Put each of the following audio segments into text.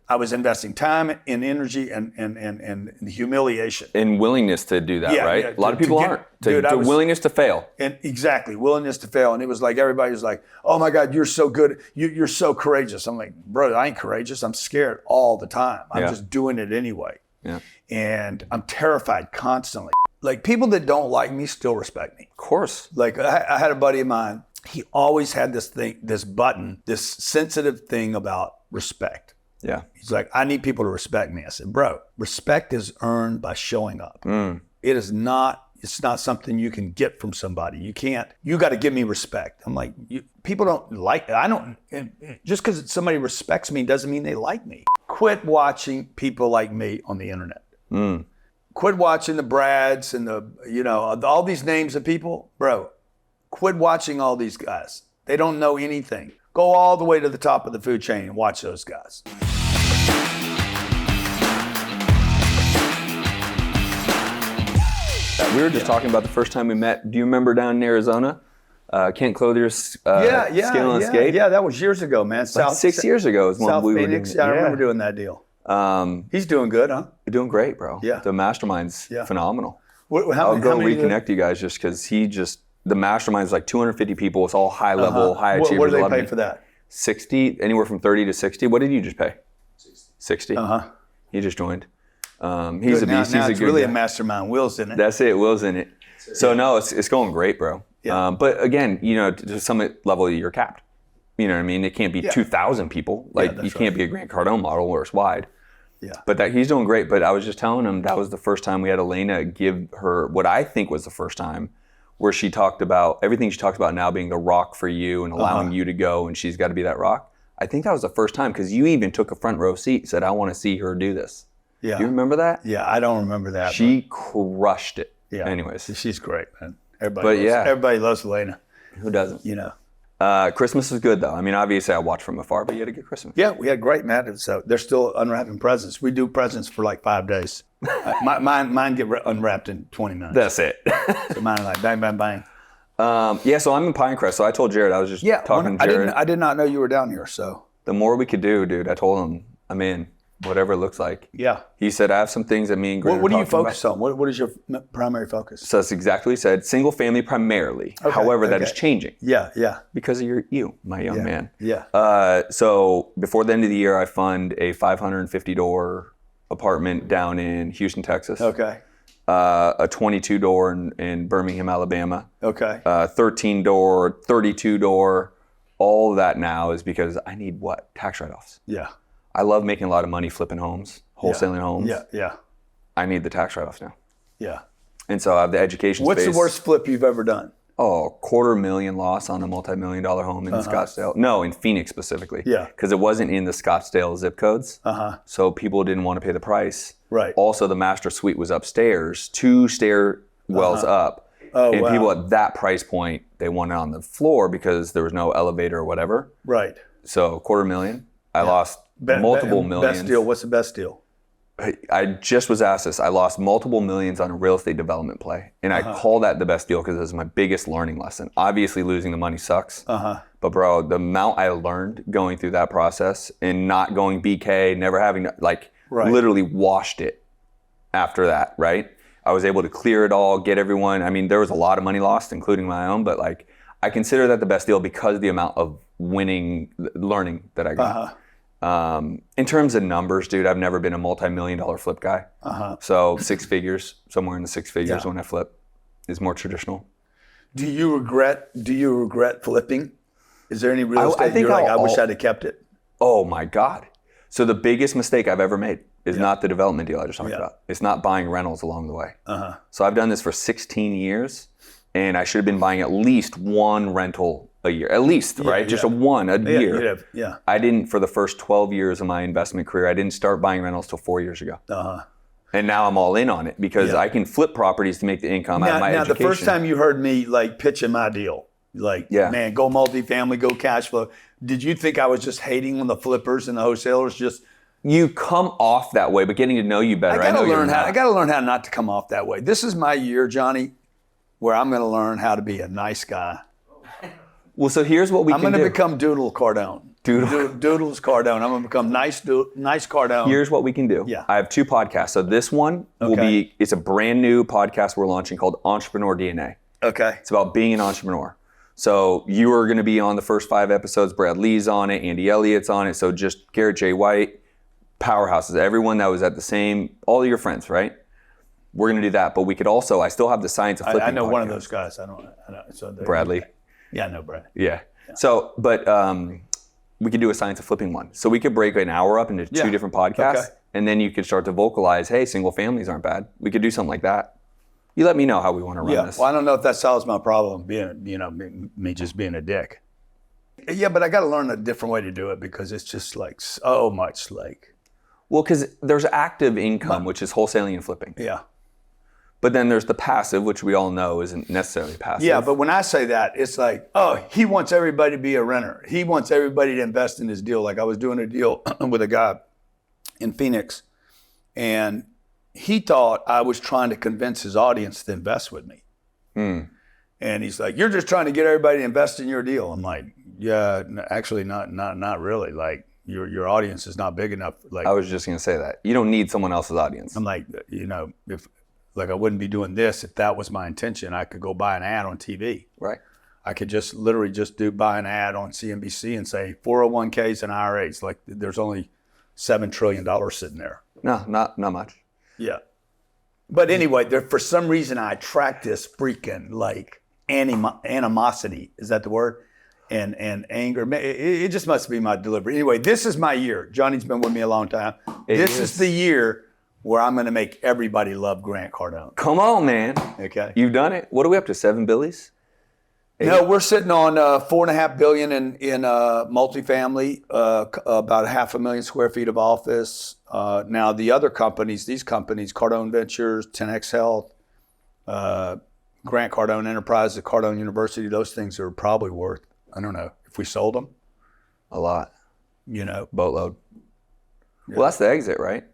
I was investing time and energy and humiliation. And willingness to do that, right? A lot of people aren't. Willingness to fail. And exactly, willingness to fail. And it was like, everybody was like, oh my God, you're so good. You're so courageous. I'm like, bro, I ain't courageous. I'm scared all the time. I'm just doing it anyway. Yeah. And I'm terrified constantly. Like, people that don't like me still respect me. Of course. Like, I had a buddy of mine. He always had this thing, this button, this sensitive thing about respect. Yeah. He's like, I need people to respect me. I said, bro, respect is earned by showing up. It's not something you can get from somebody. You got to give me respect. I'm like, people don't like, just because somebody respects me doesn't mean they like me. Quit watching people like me on the internet. Quit watching the Brads and all these names of people. Bro, quit watching all these guys. They don't know anything. Go all the way to the top of the food chain and watch those guys. We were just talking about the first time we met. Do you remember down in Arizona? Kent Clothier's Scale and Skate? Yeah, that was years ago, man. Like 6 years ago is when South we Phoenix. were doing I remember doing that deal. He's doing good, huh? You're doing great, bro. Yeah. The Masterminds, phenomenal. I'll go reconnect you guys just because the Masterminds is like 250 people. It's all high level, high achievers. What do they pay for that? 60, anywhere from 30 to 60. What did you just pay? 60. He just joined. He's a beast. He's really guy. A mastermind. Will's in it. That's it. Will's in it. So no, it's going great, bro. Yeah. But again, to some level, you're capped. You know what I mean? It can't be 2,000 people. Like you can't be a Grant Cardone model where it's wide. Yeah. But he's doing great. But I was just telling him that was the first time we had Elena give her what I think was the first time where she talked about everything she talks about now being the rock for you and allowing you to go, and she's got to be that rock. I think that was the first time because you even took a front row seat, said, I want to see her do this. Yeah. Do you remember that? Yeah, I don't remember that. She crushed it. Yeah. Anyways. She's great, man. Everybody loves Elena. Who doesn't? You know. Christmas was good, though. I mean, obviously, I watched from afar, but you had a good Christmas. Yeah, we had great, man. So they're still unwrapping presents. We do presents for like 5 days. Mine get unwrapped in 20 minutes. That's it. So mine are like bang, bang, bang. So I'm in Pinecrest. So I told Jared, I was just talking to Jared. I did not know you were down here, so. The more we could do, dude, I told him, I'm in. Whatever it looks like. Yeah. He said, I have some things that me and Grant What do you focus on? What is your primary focus? So that's exactly what he said. Single family primarily. Okay, However, that is changing. Yeah. Because of you, my young man. Yeah. So before the end of the year, I fund a 550-door apartment down in Houston, Texas. Okay. A 22-door in Birmingham, Alabama. Okay. 13-door, 32-door. All of that now is because I need tax write-offs. Yeah. I love making a lot of money flipping homes, wholesaling homes. Yeah. I need the tax write-offs now. Yeah. And so I have the education What's space. the worst flip you've ever done? Oh, $250,000 loss on a multi-million-dollar home in Scottsdale. No, in Phoenix specifically. Yeah. Because it wasn't in the Scottsdale zip codes. So people didn't want to pay the price. Right. Also, the master suite was upstairs, 2 stairwells up. Oh, and wow. people at that price point, they wanted on the floor because there was no elevator or whatever. Right. So $250,000. I lost multiple millions. Best deal. What's the best deal? I just was asked this. I lost multiple millions on a real estate development play. And I call that the best deal because it was my biggest learning lesson. Obviously, losing the money sucks. But bro, the amount I learned going through that process and not going BK, never having literally washed it after that, right? I was able to clear it all, get everyone. I mean, there was a lot of money lost, including my own, but I consider that the best deal because of the amount of learning that I got. In terms of numbers, dude, I've never been a multi-million-dollar flip guy. So 6 figures, somewhere in the 6 figures when I flip is more traditional. Do you regret flipping? Is there any real estate you're like, I wish I'd have kept it? Oh my God. So the biggest mistake I've ever made is not the development deal I just talked about. It's not buying rentals along the way. So I've done this for 16 years and I should have been buying at least 1 rental a year, at least, right? Just a year. Yeah. I didn't, for the first 12 years of my investment career, I didn't start buying rentals till 4 years ago. And now I'm all in on it because I can flip properties to make the income out of my education. Now, the first time you heard me pitching my deal, man, go multifamily, go cash flow. Did you think I was just hating on the flippers and the wholesalers? You come off that way, but getting to know you better. I got to learn how not to come off that way. This is my year, Johnny, where I'm going to learn how to be a nice guy. Well, so here's what we can do. I'm going to become Doodle Cardone. Doodles Cardone. I'm going to become nice Cardone. Here's what we can do. Yeah. I have 2 podcasts. So this one will be, it's a brand new podcast we're launching called Entrepreneur DNA. Okay. It's about being an entrepreneur. So you are going to be on the first 5 episodes. Brad Lee's on it. Andy Elliott's on it. So just Garrett J. White, powerhouses, everyone that was at the same, all your friends, right? We're going to do that. But we could also, I still have the Science of Flipping I know podcast. one of those guys. I know. So Bradley. Yeah, I know Brad. Yeah. So, but we could do a Science of Flipping one. So we could break an hour up into 2 different podcasts. And then you could start to vocalize, hey, single families aren't bad. We could do something like that. You let me know how we want to run this. Well, I don't know if that solves my problem, being, me just being a dick. Yeah, but I got to learn a different way to do it because it's just like so much like. Well, because there's active income, which is wholesaling and flipping. Yeah. But then there's the passive, which we all know isn't necessarily passive. Yeah, but when I say that, it's like, oh, he wants everybody to be a renter. He wants everybody to invest in his deal. Like I was doing a deal with a guy in Phoenix, and he thought I was trying to convince his audience to invest with me. And he's like, you're just trying to get everybody to invest in your deal. I'm like, yeah, actually not really. Like your audience is not big enough. Like I was just going to say that. You don't need someone else's audience. I'm like, if like I wouldn't be doing this if that was my intention. I could go buy an ad on TV. Right. I could just literally buy an ad on CNBC and say 401ks and IRAs. Like there's only $7 trillion sitting there. No, not much. Yeah. But anyway, for some reason I attract this freaking like animosity. Is that the word? And anger. It just must be my delivery. Anyway, this is my year. Johnny's been with me a long time. This is the year where I'm going to make everybody love Grant Cardone. Come on, man. Okay. You've done it. What are we up to? 7 billies? 8? No, we're sitting on $4.5 billion in multifamily, about 500,000 square feet of office. Now the other companies, these companies, Cardone Ventures, 10X Health, Grant Cardone Enterprise, the Cardone University, those things are probably worth, I don't know, if we sold them. A lot. Boatload. Yeah. Well, that's the exit, right?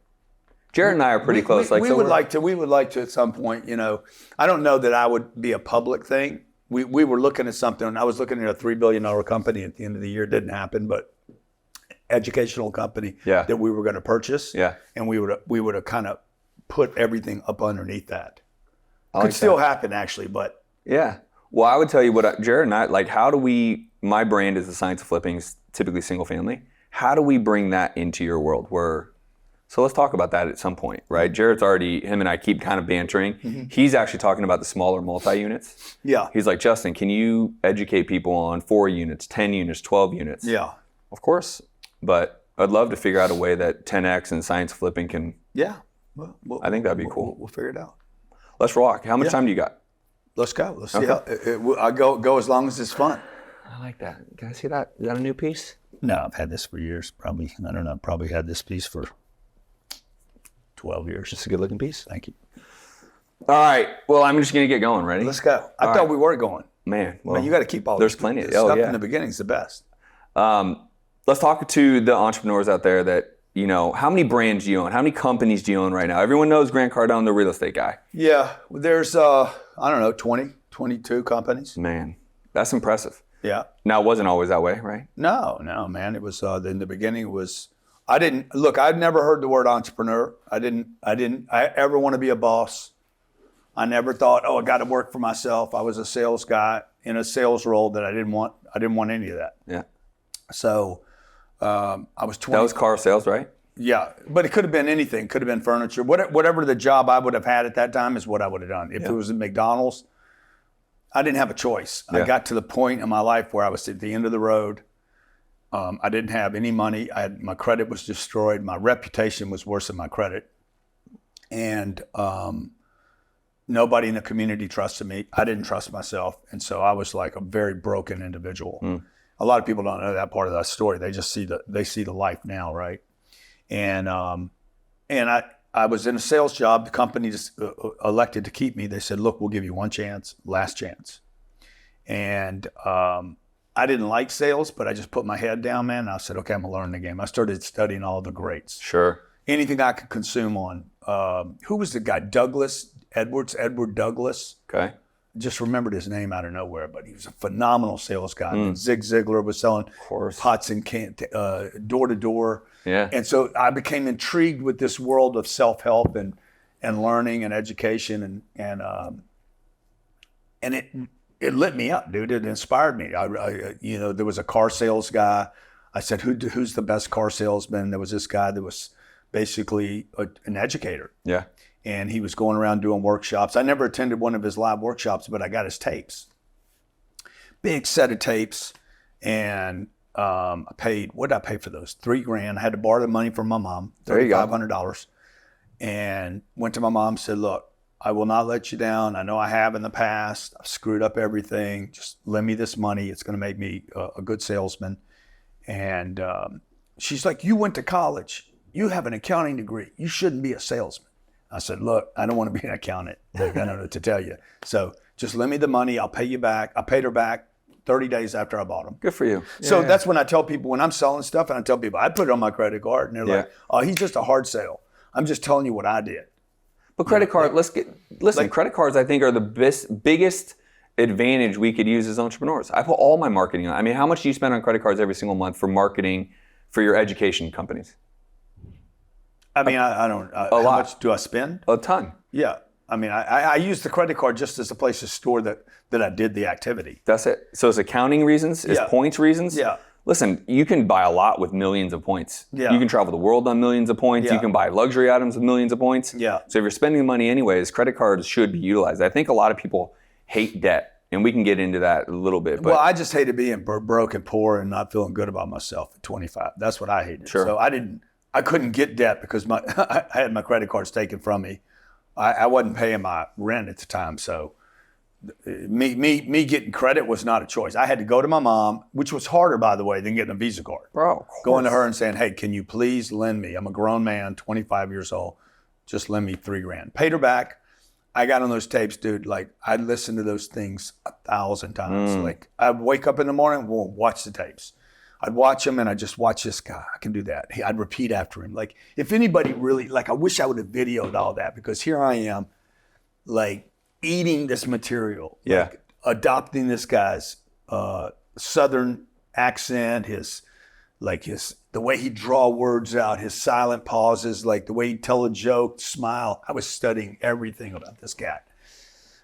Jared and I are pretty close. We would like to at some point, I don't know that I would be a public thing. We were looking at something. I was looking at a $3 billion company at the end of the year. It didn't happen, but educational company that we were going to purchase. Yeah. And we would have kind of put everything up underneath that. Could still happen actually, but. Yeah. Well, I would tell you what, Jared and I, like how do my brand is the Science of Flipping, typically single family. How do we bring that into your world so let's talk about that at some point, right? Jared's him and I keep kind of bantering. Mm-hmm. He's actually talking about the smaller multi-units. Yeah. He's like, Justin, can you educate people on 4 units, 10 units, 12 units? Yeah. Of course. But I'd love to figure out a way that 10X and Science of Flipping can. Yeah. I think that'd be cool. We'll figure it out. Let's rock. How much time do you got? Let's go. Let's see how I go as long as it's fun. I like that. Can I see that? Is that a new piece? No, I've had this for years. Probably, I don't know, probably had this piece for 12 years. Just a good looking piece. Thank you. All right. Well, I'm just going to get going. Ready? Let's go. I thought we were going. Man, well, you got to keep all there's this plenty of stuff in the beginning is the best. Let's talk to the entrepreneurs out there that, how many brands do you own? How many companies do you own right now? Everyone knows Grant Cardone, the real estate guy. Yeah. There's, I don't know, 20, 22 companies. Man, that's impressive. Yeah. Now, it wasn't always that way, right? No, man. It was, in the beginning it was, I'd never heard the word entrepreneur. I didn't ever want to be a boss. I never thought, I got to work for myself. I was a sales guy in a sales role that I didn't want any of that. Yeah. So I was 20. That was car sales, right? Yeah, but it could have been anything. Could have been furniture. Whatever the job I would have had at that time is what I would have done. If it was at McDonald's, I didn't have a choice. Yeah. I got to the point in my life where I was at the end of the road. I didn't have any money. My credit was destroyed. My reputation was worse than my credit. And nobody in the community trusted me. I didn't trust myself. And so I was like a very broken individual. A lot of people don't know that part of that story. They just see the life now, right? And I was in a sales job. The company just elected to keep me. They said, look, we'll give you one chance, last chance. And I didn't like sales, but I just put my head down, man. And I said, okay, I'm gonna learn the game. I started studying all the greats. Sure. Anything I could consume on. Who was the guy? Edward Douglas. Okay. just remembered his name out of nowhere, but he was a phenomenal sales guy. And Zig Ziglar was selling pots and door to door. Yeah. And so I became intrigued with this world of self-help and learning and education and it lit me up, dude. It inspired me. There was a car sales guy. I said, who's the best car salesman? There was this guy that was basically an educator. Yeah. And he was going around doing workshops. I never attended one of his live workshops, but I got his tapes. Big set of tapes. And I paid, what did I pay for those? $3,000. I had to borrow the money from my mom, $3,500. And went to my mom and said, look, I will not let you down. I know I have in the past. I've screwed up everything. Just lend me this money. It's going to make me a good salesman. And she's like, you went to college. You have an accounting degree. You shouldn't be a salesman. I said, look, I don't want to be an accountant. I don't know what to tell you. So just lend me the money. I'll pay you back. I paid her back 30 days after I bought them. Good for you. So that's when I tell people, when I'm selling stuff, and I tell people, I put it on my credit card. And they're like, oh, he's just a hard sale. I'm just telling you what I did. But credit card, credit cards I think are the biggest advantage we could use as entrepreneurs. I put all my marketing on. I mean, how much do you spend on credit cards every single month for marketing for your education companies? I mean, I don't. A how lot. much do I spend? A ton. Yeah. I mean, I use the credit card just as a place to store that I did the activity. That's it. So it's accounting reasons, it's points reasons. Yeah. Listen, you can buy a lot with millions of points. Yeah. You can travel the world on millions of points. Yeah. You can buy luxury items with millions of points. Yeah. So if you're spending money anyways, credit cards should be utilized. I think a lot of people hate debt, and we can get into that a little bit. But Well, I just hated being broke and poor and not feeling good about myself at 25. That's what I hated. Sure. So I couldn't get debt because I had my credit cards taken from me. I wasn't paying my rent at the time, so me getting credit was not a choice. I had to go to my mom, which was harder, by the way, than getting a Visa card. Bro, of course. Going to her and saying, hey, can you please lend me? I'm a grown man, 25 years old. Just lend me $3,000. Paid her back. I got on those tapes, dude. Like, I'd listen to those things 1,000 times. Like, I'd wake up in the morning, watch the tapes. I'd watch him and I'd just watch this guy. I can do that. I'd repeat after him. Like, if anybody really, like, I wish I would have videoed all that, because here I am, like, eating this material. Yeah. Like, adopting this guy's Southern accent, the way he'd draw words out, his silent pauses, like the way he'd tell a joke, smile. I was studying everything about this guy.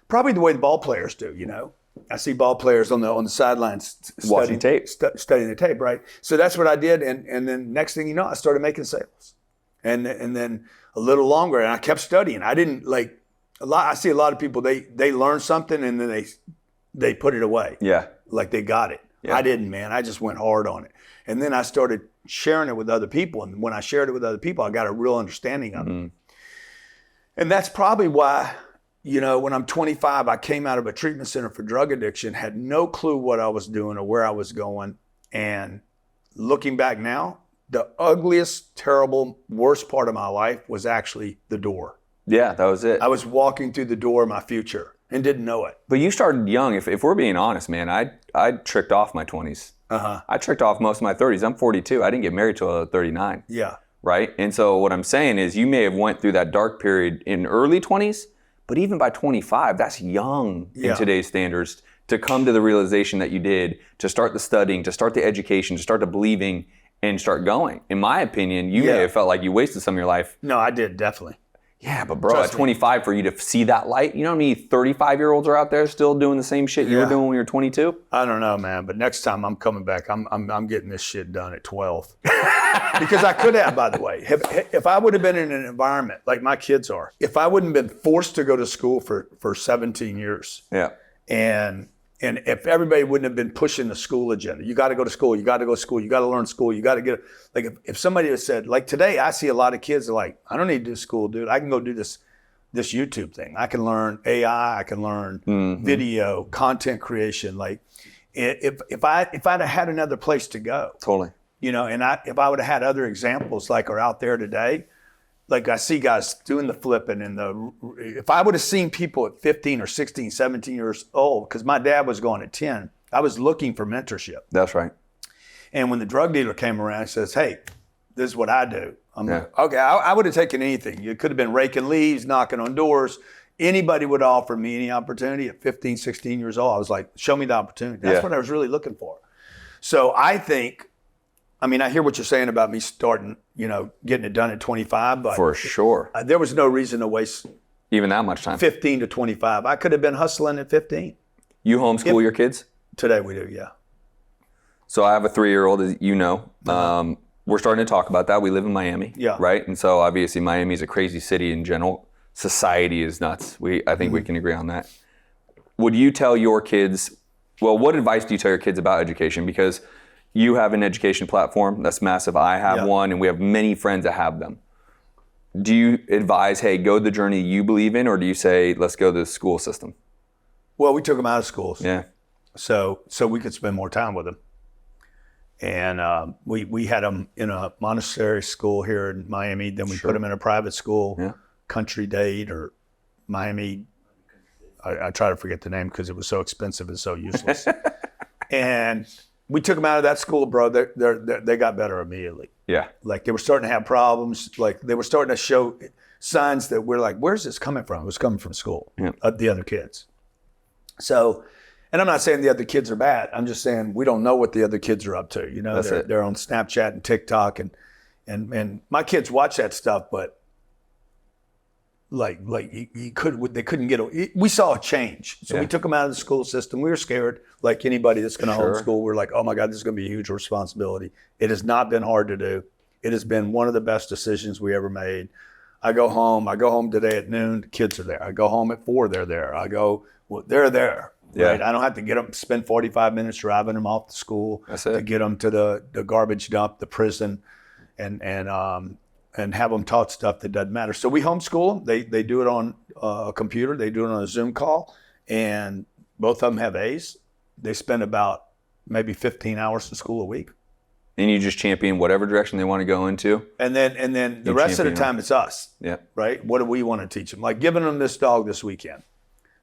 Probably the way the ball players do, you know. I see ball players on the sidelines Watching tape. studying the tape, right? So that's what I did, and then next thing you know, I started making sales, and then a little longer, and I kept studying. I didn't like a lot. I see a lot of people they learn something and then they put it away, like they got it. Yeah. I didn't, man. I just went hard on it, and then I started sharing it with other people, and when I shared it with other people, I got a real understanding of it, and that's probably why. You know, when I'm 25, I came out of a treatment center for drug addiction, had no clue what I was doing or where I was going. And looking back now, the ugliest, terrible, worst part of my life was actually the door. Yeah, that was it. I was walking through the door of my future and didn't know it. But you started young. If we're being honest, man, I tricked off my 20s. I tricked off most of my 30s. I'm 42. I didn't get married till I was 39. Yeah. Right? And so what I'm saying is you may have went through that dark period in early 20s, but even by 25, that's young in today's standards to come to the realization that you did, to start the studying, to start the education, to start the believing, and start going. In my opinion, you may have felt like you wasted some of your life. No, I did, definitely. Yeah, but bro, at 25, for you to see that light, you know how many 35-year-olds are out there still doing the same shit you were doing when you were 22? I don't know, man, but next time I'm coming back, I'm getting this shit done at 12. Because I could have, by the way. If I would have been in an environment like my kids are, if I wouldn't have been forced to go to school for 17 years, and if everybody wouldn't have been pushing the school agenda, you got to go to school, you got to go to school, you got to learn school, you got to get, like if somebody had said, like today, I see a lot of kids are like, I don't need to do school, dude. I can go do this YouTube thing. I can learn AI, I can learn video, content creation. Like if I'd have had another place to go. Totally. You know, and if I would have had other examples like are out there today, like I see guys doing the flipping and if I would have seen people at 15 or 16, 17 years old, because my dad was going at 10, I was looking for mentorship. That's right. And when the drug dealer came around and says, hey, this is what I do. I'm like, okay, I would have taken anything. You could have been raking leaves, knocking on doors, anybody would offer me any opportunity at 15, 16 years old, I was like, show me the opportunity. That's what I was really looking for. So I think, I hear what you're saying about me starting, getting it done at 25, but for sure, there was no reason to waste even that much time. 15 to 25. I could have been hustling at 15. You homeschool your kids? Today we do, yeah. So I have a 3-year-old, as you know. We're starting to talk about that. We live in Miami, right? And so obviously Miami is a crazy city in general. Society is nuts. I think we can agree on that. Would you tell your kids, what advice do you tell your kids about education? Because you have an education platform that's massive. I have one, and we have many friends that have them. Do you advise, hey, go the journey you believe in, or do you say, let's go to the school system? Well, we took them out of schools. Yeah. So we could spend more time with them. And we had them in a monastery school here in Miami. Then we put them in a private school, Country Date or Miami. I try to forget the name because it was so expensive and so useless. And we took them out of that school, bro. They got better immediately. Yeah. Like they were starting to have problems. Like they were starting to show signs that we're like, where's this coming from? It was coming from school, the other kids. So, and I'm not saying the other kids are bad. I'm just saying we don't know what the other kids are up to. They're on Snapchat and TikTok, and my kids watch that stuff, but like they couldn't get. We saw a change, so we took them out of the school system. We were scared, like anybody that's going to homeschool. We're like, oh my God, this is going to be a huge responsibility. It has not been hard to do. It has been one of the best decisions we ever made. I go home today at noon. The kids are there. I go home at 4. They're there. They're there. Right? I don't have to get them, spend 45 minutes driving them off to school to get them to the garbage dump, the prison, and have them taught stuff that doesn't matter. So we homeschool them. They do it on a computer. They do it on a Zoom call, and both of them have A's. They spend about maybe 15 hours in school a week. And you just champion whatever direction they want to go into. And then the rest of the time it's us. Yeah. Right? What do we want to teach them? Like giving them this dog this weekend.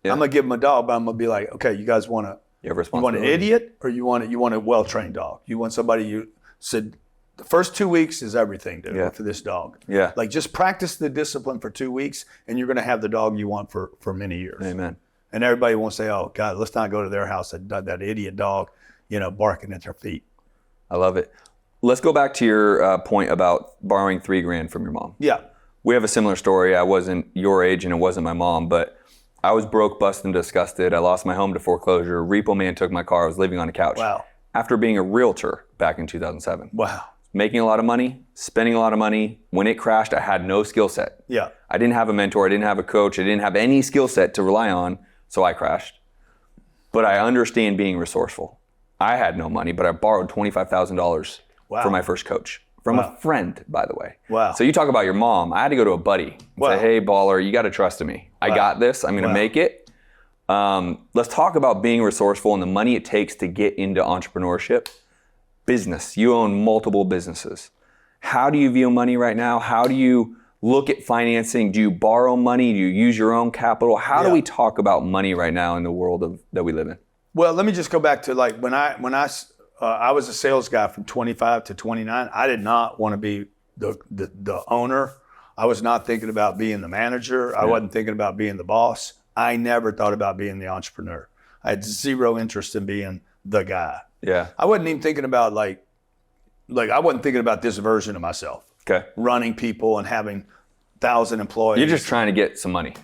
Yeah. I'm gonna give them a dog, but I'm gonna be like, okay, you guys want an idiot, or you want a well-trained dog? You want somebody you said the first 2 weeks is everything, dude, for this dog. Yeah. Like just practice the discipline for 2 weeks, and you're gonna have the dog you want for many years. Amen. And everybody won't say, oh God, let's not go to their house and that idiot dog, barking at their feet. I love it. Let's go back to your point about borrowing $3,000 from your mom. Yeah. We have a similar story. I wasn't your age and it wasn't my mom, but I was broke, busted, and disgusted. I lost my home to foreclosure. Repo man took my car. I was living on a couch. Wow. After being a realtor back in 2007. Wow. Making a lot of money, spending a lot of money. When it crashed, I had no skill set. Yeah. I didn't have a mentor. I didn't have a coach. I didn't have any skill set to rely on, so I crashed. But I understand being resourceful. I had no money, but I borrowed $25,000 for my first coach. From a friend, by the way. Wow. So you talk about your mom. I had to go to a buddy and say, hey, baller, you got to trust in me. I got this. I'm going to make it. Let's talk about being resourceful and the money it takes to get into entrepreneurship. Business. You own multiple businesses. How do you view money right now? How do you look at financing? Do you borrow money? Do you use your own capital? How do we talk about money right now in the world that we live in? Well, let me just go back to like when I was a sales guy from 25 to 29. I did not want to be the owner. I was not thinking about being the manager. I wasn't thinking about being the boss. I never thought about being the entrepreneur. I had zero interest in being the guy. Yeah. I wasn't even thinking about like I wasn't thinking about this version of myself. Okay. Running people and having 1,000 employees. You're just trying to get some money.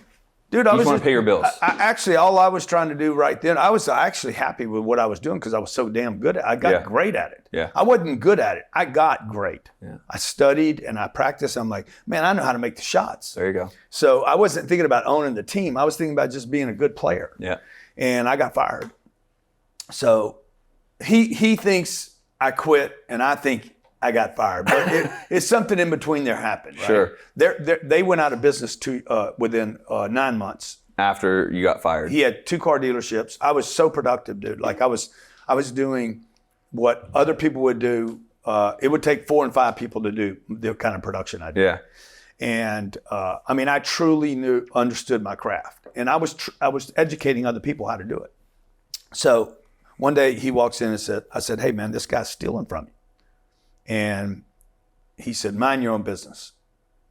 Dude, I just want to pay your bills. Actually, all I was trying to do right then, I was actually happy with what I was doing because I was so damn good at it. I got great at it. Yeah. I wasn't good at it. I got great. Yeah. I studied and I practiced. I'm like, man, I know how to make the shots. There you go. So I wasn't thinking about owning the team. I was thinking about just being a good player. Yeah. And I got fired. So he thinks I quit and I think I got fired, but it's something in between there happened. Right? Sure. They went out of business within 9 months. After you got fired. He had 2 car dealerships. I was so productive, dude. Like I was doing what other people would do. It would take 4 and 5 people to do the kind of production I did. Yeah. And I truly understood my craft, and I was educating other people how to do it. So one day he walks in and I said, hey man, this guy's stealing from you. And he said, mind your own business.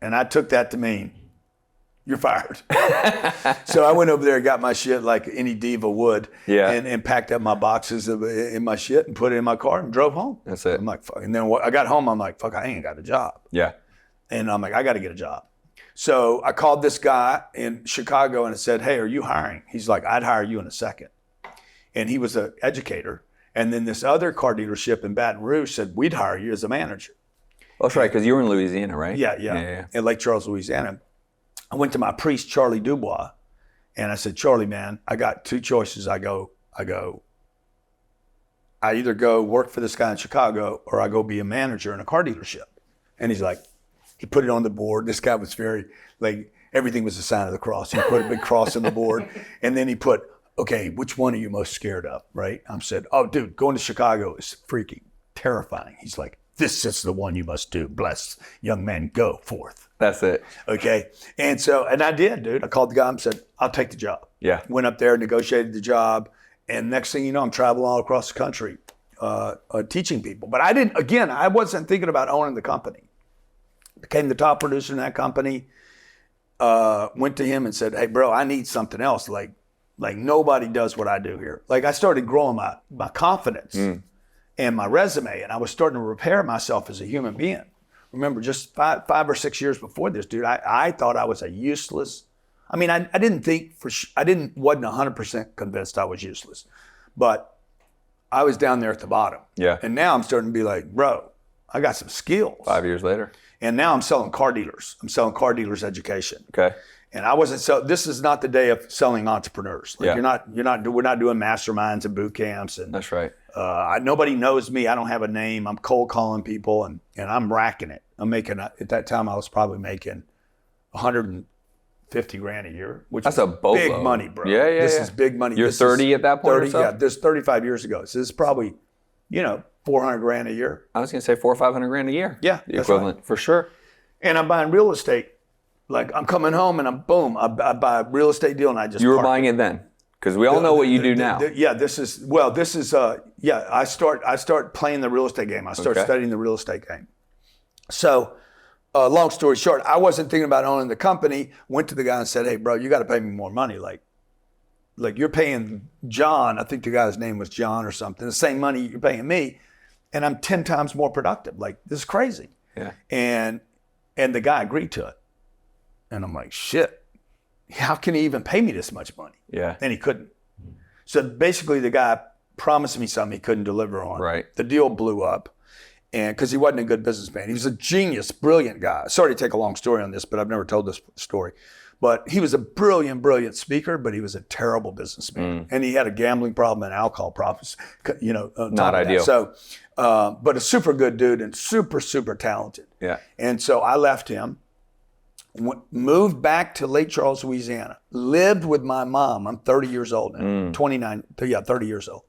And I took that to mean, You're fired. So I went over there and got my shit like any diva would, and packed up my boxes in my shit and put it in my car and drove home. That's it. I'm like, fuck. And then I got home, I'm like, fuck, I ain't got a job. Yeah. And I'm like, I got to get a job. So I called this guy in Chicago and I said, hey, are you hiring? He's like, I'd hire you in a second. And he was an educator. And then this other car dealership in Baton Rouge said, we'd hire you as a manager. Oh, that's right, because you were in Louisiana, right? Yeah. In Lake Charles, Louisiana. I went to my priest, Charlie Dubois, and I said, Charlie, man, I got two choices. I either go work for this guy in Chicago or I go be a manager in a car dealership. And he's like, he put it on the board. This guy was very, like, everything was a sign of the cross. He put a big cross on the board. And then he put, okay, which one are you most scared of, right? I said, oh, dude, going to Chicago is freaking terrifying. He's like, this is the one you must do. Blessed young man, go forth. That's it. Okay. And I did, dude. I called the guy and said, I'll take the job. Yeah. Went up there, negotiated the job. And next thing you know, I'm traveling all across the country teaching people. But I wasn't thinking about owning the company. Became the top producer in that company. Went to him and said, hey, bro, I need something else. Like nobody does what I do here. Like I started growing my confidence and my resume, and I was starting to repair myself as a human being. Remember, just five or 6 years before this, dude, I thought I was a useless. I mean, I didn't think wasn't 100% convinced I was useless, but I was down there at the bottom. Yeah. And now I'm starting to be like, bro, I got some skills. 5 years later. And now I'm selling car dealers. I'm selling car dealers education. Okay. And this is not the day of selling entrepreneurs. Like we're not doing masterminds and boot camps. And that's right. Nobody knows me. I don't have a name. I'm cold calling people and I'm racking it. I'm making, at that time I was probably making 150 grand a year, which that's is a boatload. Big money, bro. Yeah. This is big money. You're 30 at that point 30, or so? Yeah, this is 35 years ago. So this is probably, 400 grand a year. I was going to say 400 or 500 grand a year. Yeah. The equivalent, right. For sure. And I'm buying real estate. Like I'm coming home and I buy a real estate deal and I just. You were buying it then, because we all know what you do now. I start playing the real estate game. I start studying the real estate game. So, long story short, I wasn't thinking about owning the company. Went to the guy and said, "Hey, bro, you got to pay me more money. Like you're paying John. I think the guy's name was John or something. The same money you're paying me, and I'm 10 times more productive. Like this is crazy." Yeah. And the guy agreed to it. And I'm like, shit, how can he even pay me this much money? Yeah. And he couldn't. So basically the guy promised me something he couldn't deliver on. Right. The deal blew up. And because he wasn't a good businessman. He was a genius, brilliant guy. Sorry to take a long story on this, but I've never told this story. But he was a brilliant, brilliant speaker, but he was a terrible businessman. And he had a gambling problem and alcohol problems, not ideal. So, but a super good dude and super, super talented. Yeah. And so I left him. Moved back to Lake Charles, Louisiana. Lived with my mom. I'm 30 years old now. 30 years old.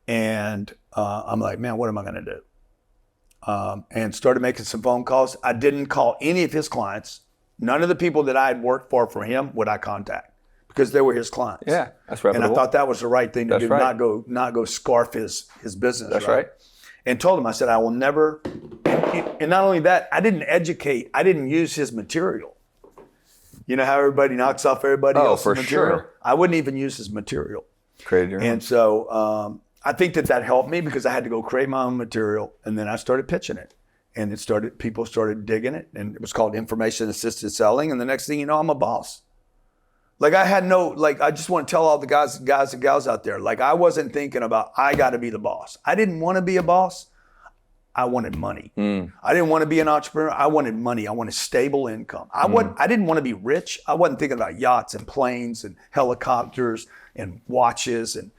And I'm like, man, what am I going to do? And started making some phone calls. I didn't call any of his clients. None of the people that I had worked for him would I contact because they were his clients. Yeah, that's reputable. And I thought that was the right thing to do. Right. Not go scarf his business. That's right. And told him, I said, I will never. And not only that, I didn't use his material. You know how everybody knocks off everybody else's material? Sure. I wouldn't even use his material. Create your own. And so I think that helped me because I had to go create my own material. And then I started pitching it. And people started digging it. And it was called information assisted selling. And the next thing you know, I'm a boss. Like I just want to tell all the guys and gals out there, like I wasn't thinking about, I got to be the boss. I didn't want to be a boss. I wanted money. I didn't want to be an entrepreneur. I wanted money. I wanted stable income. I didn't want to be rich. I wasn't thinking about yachts and planes and helicopters and watches and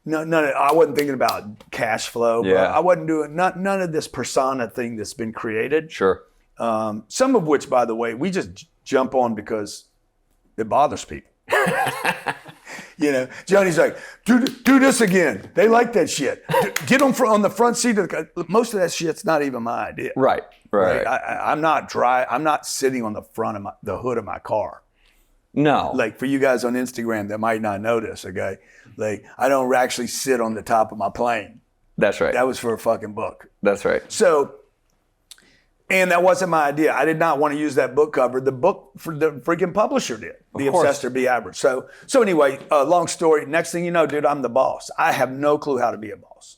I wasn't thinking about cash flow. Yeah. I wasn't doing none of this persona thing that's been created. Sure. Some of which, by the way, we just jump on because it bothers people. Johnny's like, do this again. They like that shit. Get them on the front seat of the car. Most of that shit's not even my idea. Right. I'm not sitting on the front of the hood of my car. No. Like for you guys on Instagram that might not know this, okay? Like I don't actually sit on the top of my plane. That's right. That was for a fucking book. That's right. So, And that wasn't my idea. I did not want to use that book cover. The book for the freaking publisher did. Be Obsessed or Be Average. So anyway, long story. Next thing you know, dude, I'm the boss. I have no clue how to be a boss.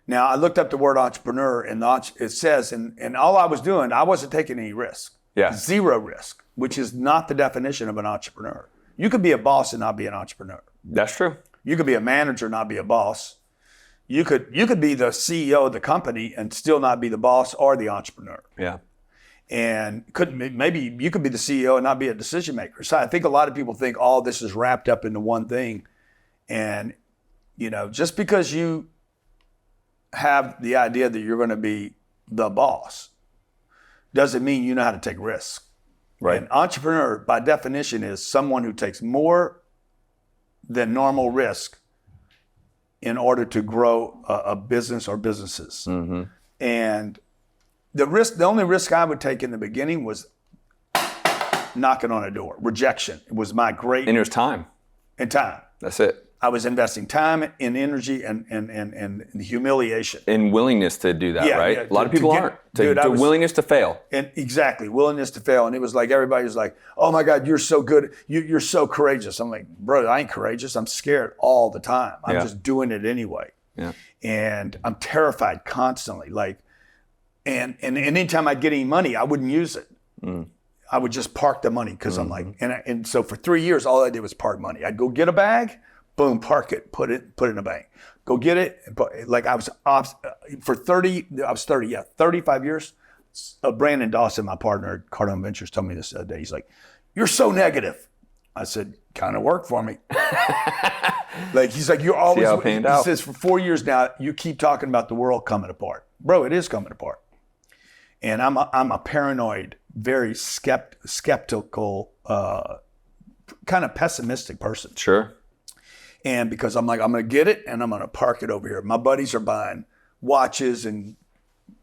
Now, I looked up the word entrepreneur, and it says, and all I was doing, I wasn't taking any risk. Yeah. Zero risk, which is not the definition of an entrepreneur. You could be a boss and not be an entrepreneur. That's true. You could be a manager and not be a boss. You could be the CEO of the company and still not be the boss or the entrepreneur. Yeah. And maybe you could be the CEO and not be a decision maker. So I think a lot of people think all this is wrapped up into one thing. And, just because you have the idea that you're going to be the boss doesn't mean you know how to take risks. Right. An entrepreneur, by definition, is someone who takes more than normal risk in order to grow a business or businesses. Mm-hmm. And the only risk I would take in the beginning was knocking on a door. Rejection. It was my great... And it was time. And time. That's it. I was investing time and energy and humiliation. And willingness to do that, right? Yeah, a lot of people aren't. Willingness to fail. And exactly, willingness to fail. And it was like, everybody was like, oh my God, you're so good. You're so courageous. I'm like, bro, I ain't courageous. I'm scared all the time. I'm just doing it anyway. Yeah. And I'm terrified constantly. And anytime I'd get any money, I wouldn't use it. I would just park the money because I'm like, and so for 3 years, all I did was park money. I'd go get a bag, boom, park it, put it in a bank. Go get it. I was 35 years. Brandon Dawson, my partner at Cardone Ventures, told me this the other day. He's like, you're so negative. I said, kind of worked for me. He's like, you're always, see how it panned out. He says, for 4 years now, you keep talking about the world coming apart. Bro, it is coming apart. And I'm a paranoid, very skeptical, kind of pessimistic person. Sure. And because I'm like, I'm going to get it and I'm going to park it over here. My buddies are buying watches and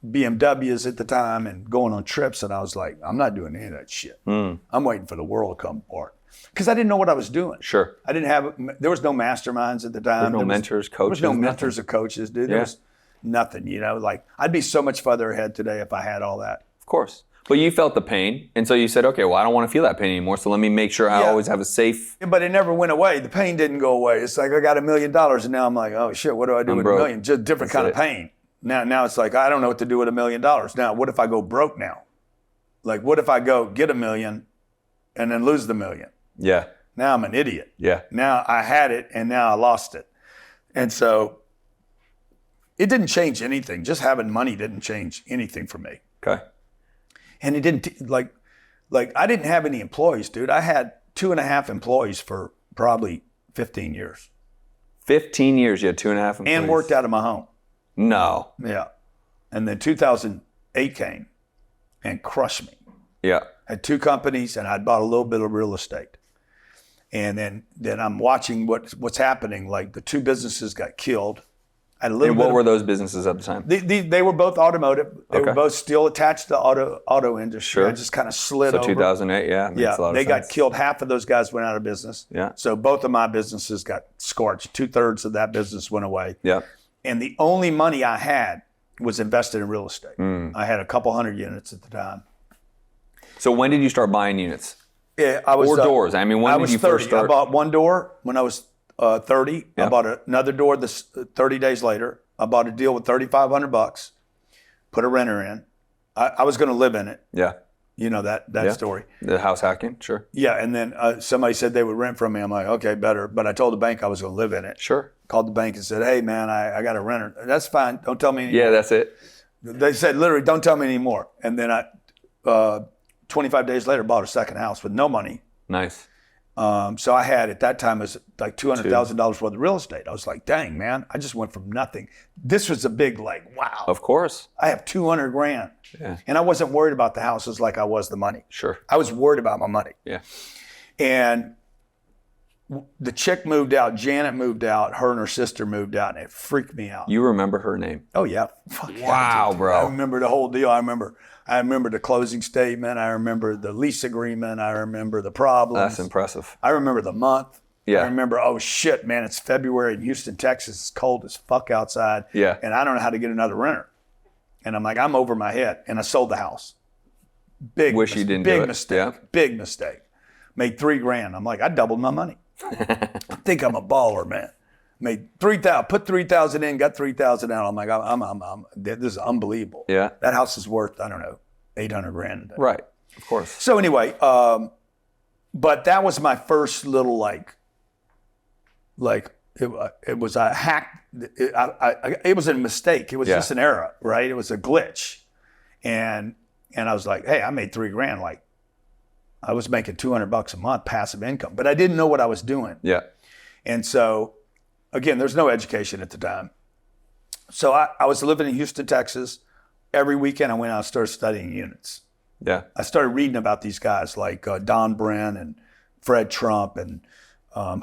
BMWs at the time and going on trips. And I was like, I'm not doing any of that shit. I'm waiting for the world to come apart. Because I didn't know what I was doing. Sure. There was no masterminds at the time. There was no mentors, coaches. There was no mentors or coaches, dude. There was nothing, I'd be so much further ahead today if I had all that. Of course. But you felt the pain, and so you said, okay, well, I don't want to feel that pain anymore, so let me make sure I always have a safe... But it never went away. The pain didn't go away. It's like I got $1 million, and now I'm like, oh, shit, what do I do with $1 million? Just different kind of pain. Now it's like, I don't know what to do with $1 million. Now, what if I go broke now? What if I go get $1 million and then lose the $1 million? Yeah. Now I'm an idiot. Yeah. Now I had it, and now I lost it. And so it didn't change anything. Just having money didn't change anything for me. Okay. And it didn't, I didn't have any employees, dude. I had 2.5 employees for probably 15 years. 15 years, you had 2.5 employees. And worked out of my home. No. Yeah. And then 2008 came and crushed me. Yeah. Had 2 companies and I'd bought a little bit of real estate. And then I'm watching what's happening. The 2 businesses got killed. And what were those businesses at the time? They were both automotive. They were both still attached to auto industry. Sure. I just kind of slid over. So 2008, yeah. Makes a lot of they sense. got killed. Half of those guys went out of business. Yeah. So both of my businesses got scorched. 2/3 of that business went away. Yeah. And the only money I had was invested in real estate. I had a couple hundred units at the time. So when did you start buying units? Yeah, I was. Or doors? I mean, when did you 30. first start? I bought one door when I was 30. Yeah. I bought another door 30 days later. I bought a deal with $3,500, put a renter in. I was going to live in it. Yeah. You know that story. The house hacking, sure. Yeah, and then somebody said they would rent from me. I'm like, okay, better. But I told the bank I was going to live in it. Sure. Called the bank and said, hey, man, I got a renter. That's fine. Don't tell me anymore. Yeah, that's it. They said, literally, don't tell me anymore. And then 25 days later, bought a second house with no money. Nice. So I had, at that time, it was like $200,000 worth of real estate. I was like, dang, man, I just went from nothing. This was a big, wow. Of course. I have $200,000. Yeah. And I wasn't worried about the houses like I was the money. Sure. I was worried about my money. Yeah. And the chick moved out, Janet moved out, her and her sister moved out, and it freaked me out. You remember her name? Oh, yeah. Fuck wow, yeah, bro. I remember the whole deal. I remember the closing statement. I remember the lease agreement. I remember the problems. That's impressive. I remember the month. Yeah. I remember, oh shit, man, it's February in Houston, Texas. It's cold as fuck outside. Yeah. And I don't know how to get another renter. And I'm like, I'm over my head. And I sold the house. Wish you didn't do it. Mistake. Yeah. Big mistake. Made $3,000. I'm like, I doubled my money. I think I'm a baller, man. Made 3,000, put 3,000 in, got 3,000 out. I'm like, this is unbelievable. Yeah. That house is worth, I don't know, 800 grand. Right. Of course. So anyway, but that was my first little like it was a hack. It was a mistake. It was just an error, right? It was a glitch. And I was like, hey, I made $3,000. Like I was making $200 a month passive income, but I didn't know what I was doing. Yeah. And so again, there's no education at the time. So I was living in Houston, Texas. Every weekend I went out and started studying units. Yeah. I started reading about these guys like Don Bren and Fred Trump and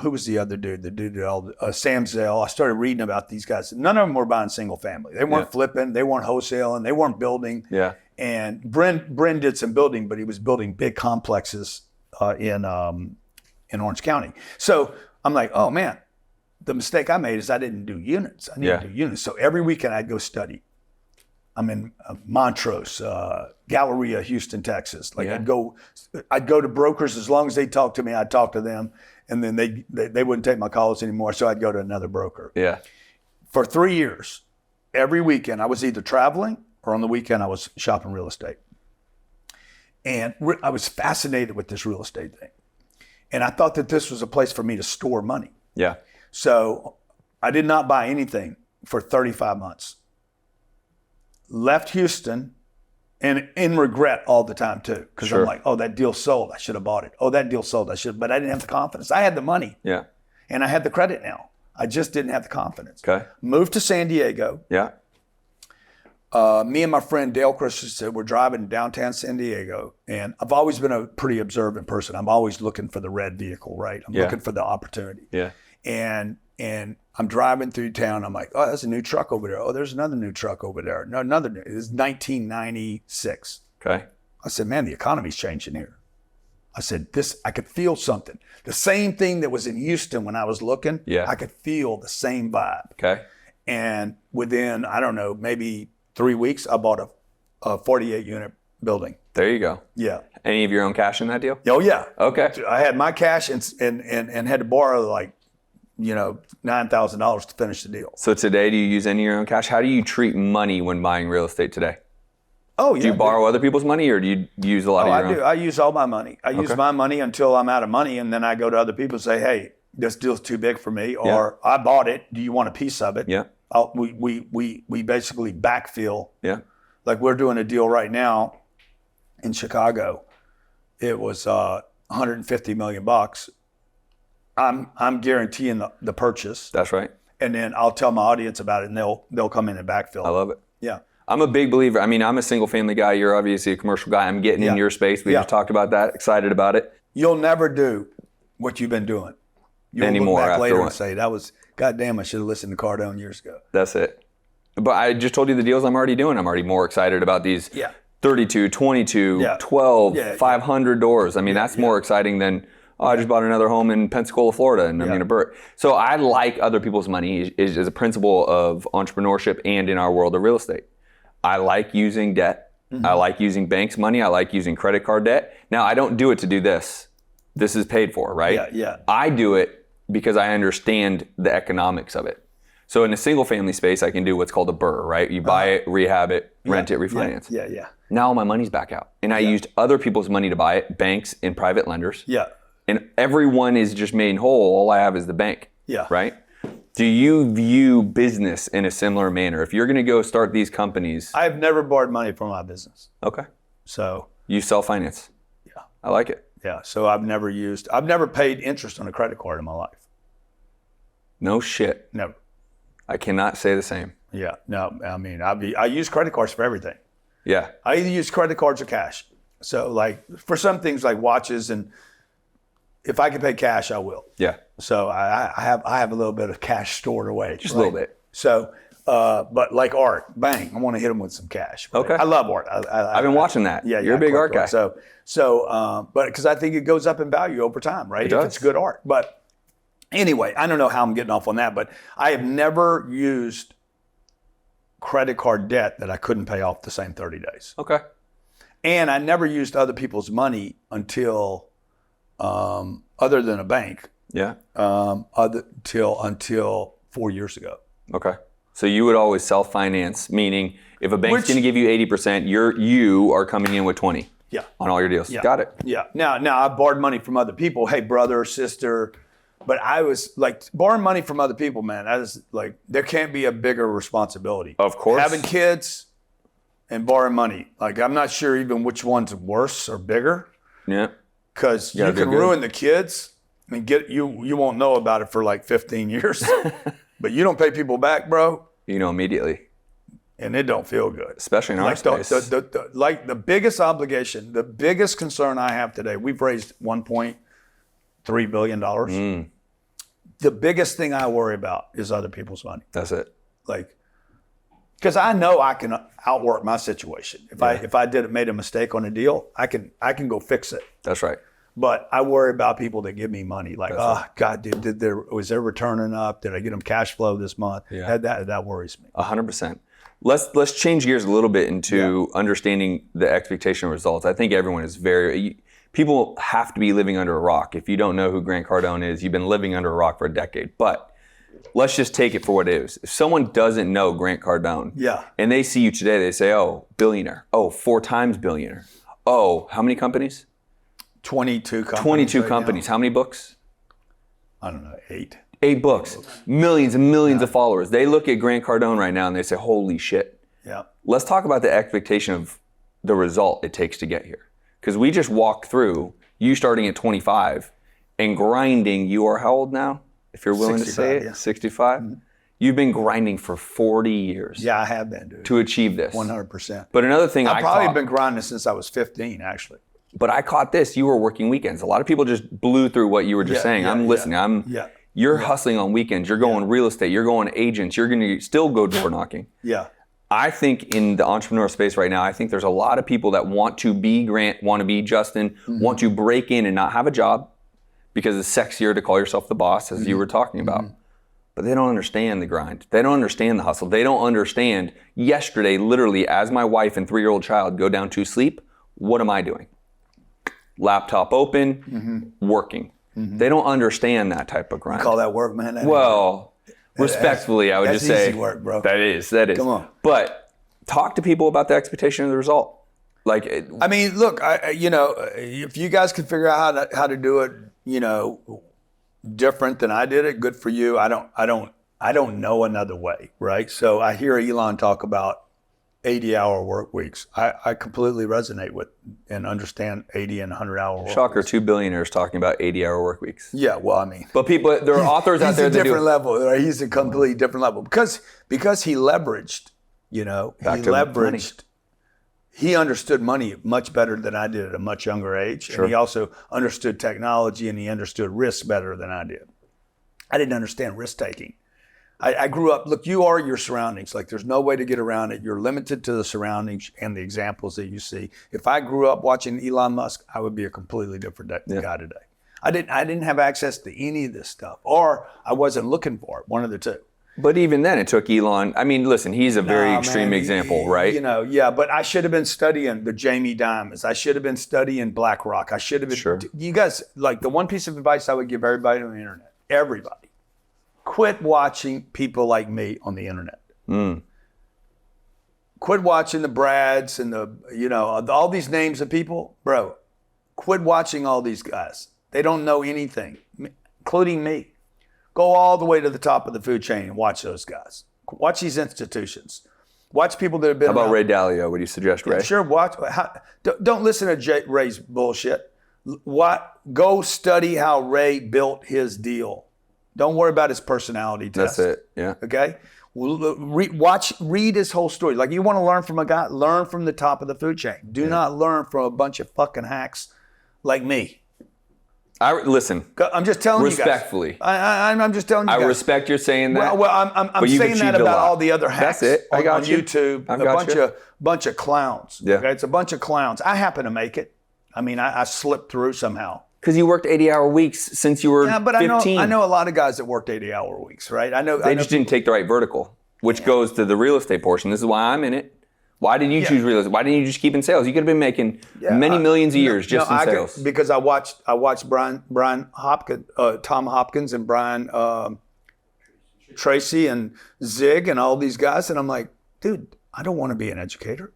who was the other dude? The dude, Sam Zell. I started reading about these guys. None of them were buying single family. They weren't flipping. They weren't wholesaling. They weren't building. Yeah. And Bren did some building, but he was building big complexes in Orange County. So I'm like, oh man, the mistake I made is I didn't do units. I needed to do units. So every weekend I'd go study. I'm in Montrose, Galleria, Houston, Texas. Like I'd go to brokers as long as they talked to me. I'd talk to them, and then they wouldn't take my calls anymore. So I'd go to another broker. Yeah. For 3 years, every weekend I was either traveling or on the weekend I was shopping real estate, and I was fascinated with this real estate thing, and I thought that this was a place for me to store money. Yeah. So I did not buy anything for 35 months. Left Houston, and in regret all the time too, because I'm like, oh, that deal sold. I should have bought it. Oh, that deal sold. But I didn't have the confidence. I had the money. Yeah. And I had the credit now. I just didn't have the confidence. Okay. Moved to San Diego. Yeah. Me and my friend Dale Christensen were driving downtown San Diego, and I've always been a pretty observant person. I'm always looking for the red vehicle, right? I'm looking for the opportunity. Yeah. And I'm driving through town. I'm like, oh, there's a new truck over there. Oh, there's another new truck over there. No, another new. It's 1996. Okay. I said, man, the economy's changing here. I said, I could feel something. The same thing that was in Houston when I was looking, I could feel the same vibe. Okay. And within, I don't know, maybe 3 weeks, I bought a 48 unit building. There you go. Yeah. Any of your own cash in that deal? Oh yeah. Okay. I had my cash and had to borrow like, $9,000 to finish the deal. So today, do you use any of your own cash? How do you treat money when buying real estate today? Oh yeah. Do you borrow other people's money, or do you use a lot of your own? I do. I use all my money. I use my money until I'm out of money, and then I go to other people and say, hey, this deal's too big for me, or I bought it. Do you want a piece of it? Yeah. We basically backfill. Yeah. Like we're doing a deal right now in Chicago. It was $150 million. I'm guaranteeing the purchase. That's right. And then I'll tell my audience about it, and they'll come in and backfill. I love it. Yeah. I'm a big believer. I mean, I'm a single family guy. You're obviously a commercial guy. I'm getting in your space. We just talked about that. Excited about it. You'll never do what you've been doing. You'll anymore look back later after and say, that was, goddamn, I should have listened to Cardone years ago. That's it. But I just told you the deals I'm already doing. I'm already more excited about these 32, 22, 12, 500 doors. I mean, that's more exciting than, I just bought another home in Pensacola, Florida, and I'm going to burn. So I like other people's money is a principle of entrepreneurship and in our world of real estate. I like using debt. Mm-hmm. I like using banks' money. I like using credit card debt. Now, I don't do it to do this. This is paid for, right? Yeah. I do it because I understand the economics of it. So in a single family space, I can do what's called a BRRRR, right? You buy it, rehab it, rent it, refinance. Yeah. Now all my money's back out. And I used other people's money to buy it, banks and private lenders. Yeah. And everyone is just made whole. All I have is the bank. Yeah. Right? Do you view business in a similar manner? If you're going to go start these companies. I've never borrowed money from my business. Okay. So. You self-finance. Yeah. I like it. Yeah. So I've never paid interest on a credit card in my life. No shit. Never. I cannot say the same. Yeah. No, I mean, I use credit cards for everything. Yeah. I either use credit cards or cash. So like for some things like watches, and if I can pay cash, I will. Yeah. So I have a little bit of cash stored away. Just a little bit. So, but like art, bang, I want to hit them with some cash. Okay. I love art. I've been watching that. Yeah. You're a big art guy. So, but because I think it goes up in value over time, right? It does. If it's good art. But anyway, I don't know how I'm getting off on that, but I have never used credit card debt that I couldn't pay off the same 30 days. Okay. And I never used other people's money until, other than a bank, until 4 years ago. Okay. So you would always self-finance, meaning if a bank's going to give you 80%, you are coming in with 20. Yeah. On all your deals. Yeah. Got it. Yeah. Now I borrowed money from other people. Hey, brother, sister. But I was like, borrowing money from other people, man, that is like, there can't be a bigger responsibility. Of course. Having kids and borrowing money. Like, I'm not sure even which one's worse or bigger. Yeah. Because you can ruin the kids and you won't know about it for like 15 years. But you don't pay people back, bro. You know immediately. And it don't feel good. Especially in our space. Like the biggest obligation, the biggest concern I have today, we've raised $1.3 billion. The biggest thing I worry about is other people's money. That's it. Like, because I know I can outwork my situation. If I made a mistake on a deal, I can go fix it. That's right. But I worry about people that give me money. Like, God, was their return enough? Did I get them cash flow this month? Yeah. That worries me. 100%. Let's change gears a little bit into understanding the expectation of results. I think everyone is people have to be living under a rock. If you don't know who Grant Cardone is, you've been living under a rock for a decade. But let's just take it for what it is. If someone doesn't know Grant Cardone, and they see you today, they say, oh, billionaire. Oh, 4 times billionaire. Oh, how many companies? 22 companies. 22 companies. How many books? I don't know, 8. 8 books. Millions and millions of followers. They look at Grant Cardone right now and they say, holy shit. Yeah. Let's talk about the expectation of the result it takes to get here. Because we just walked through you starting at 25 and grinding. You are how old now? If you're willing to say it, 65? Mm-hmm. You've been grinding for 40 years. Yeah, I have been, dude. To achieve this. 100%. But another thing I've probably been grinding since I was 15, actually. But I caught this. You were working weekends. A lot of people just blew through what you were just saying. I'm listening. You're hustling on weekends. You're going real estate. You're going agents. You're going to still go door knocking. Yeah. I think in the entrepreneurial space right now, I think there's a lot of people that want to be Grant, want to be Justin, want to break in and not have a job because it's sexier to call yourself the boss, as you were talking about. But they don't understand the grind. They don't understand the hustle. They don't understand yesterday, literally, as my wife and 3-year-old child go down to sleep, what am I doing? Laptop open, working. They don't understand that type of grind. You call that work, man? Respectfully, I would just say that's easy work, bro. That is. Come on. But talk to people about the expectation of the result. I mean, look, if you guys can figure out how to do it, different than I did it, good for you. I don't know another way, right? So I hear Elon talk about 80-hour work weeks. I completely resonate with and understand 80 and 100-hour work Shocker, weeks. 2 billionaires talking about 80-hour work weeks. Yeah, well, I mean. But there are authors out there that do. He's a different level. Right? He's a completely different level. Because he leveraged, he understood money much better than I did at a much younger age. Sure. And he also understood technology and he understood risk better than I did. I didn't understand risk taking. I grew up, look, you are your surroundings. Like, there's no way to get around it. You're limited to the surroundings and the examples that you see. If I grew up watching Elon Musk, I would be a completely different guy today. I didn't have access to any of this stuff, or I wasn't looking for it, one of the two. But even then, it took Elon. I mean, listen, he's a very extreme example, right? But I should have been studying the Jamie Dimons. I should have been studying BlackRock. I should have been. Sure. You guys, like, the one piece of advice I would give everybody on the internet, everybody, quit watching people like me on the internet. Quit watching the Brads and all these names of people. Bro, quit watching all these guys. They don't know anything, including me. Go all the way to the top of the food chain and watch those guys. Watch these institutions. Watch people that have been. How about around. Ray Dalio? Would you suggest Ray? Sure. Don't listen to Ray's bullshit. Go study how Ray built his deal. Don't worry about his personality test. That's it. Yeah. Okay. Read his whole story. Like, you want to learn from a guy, learn from the top of the food chain. Do not learn from a bunch of fucking hacks like me. Listen. I'm just telling respectfully. You guys. I'm just telling you guys. I respect you're saying that. Well, I'm saying that about all the other hacks. That's it. I got on YouTube. Bunch of clowns. Yeah. Okay? It's a bunch of clowns. I happen to make it. I mean, I slipped through somehow. Because you worked 80-hour weeks since you were 15. I know a lot of guys that worked 80-hour weeks, right? They just didn't take the right vertical. which goes to the real estate portion. This is why I'm in it. Why did you choose real estate? Why didn't you just keep in sales? You could have been making many millions of years just in sales. Because I watched Brian Hopkins, Tom Hopkins, and Brian Tracy and Zig and all these guys, and I'm like, dude, I don't want to be an educator.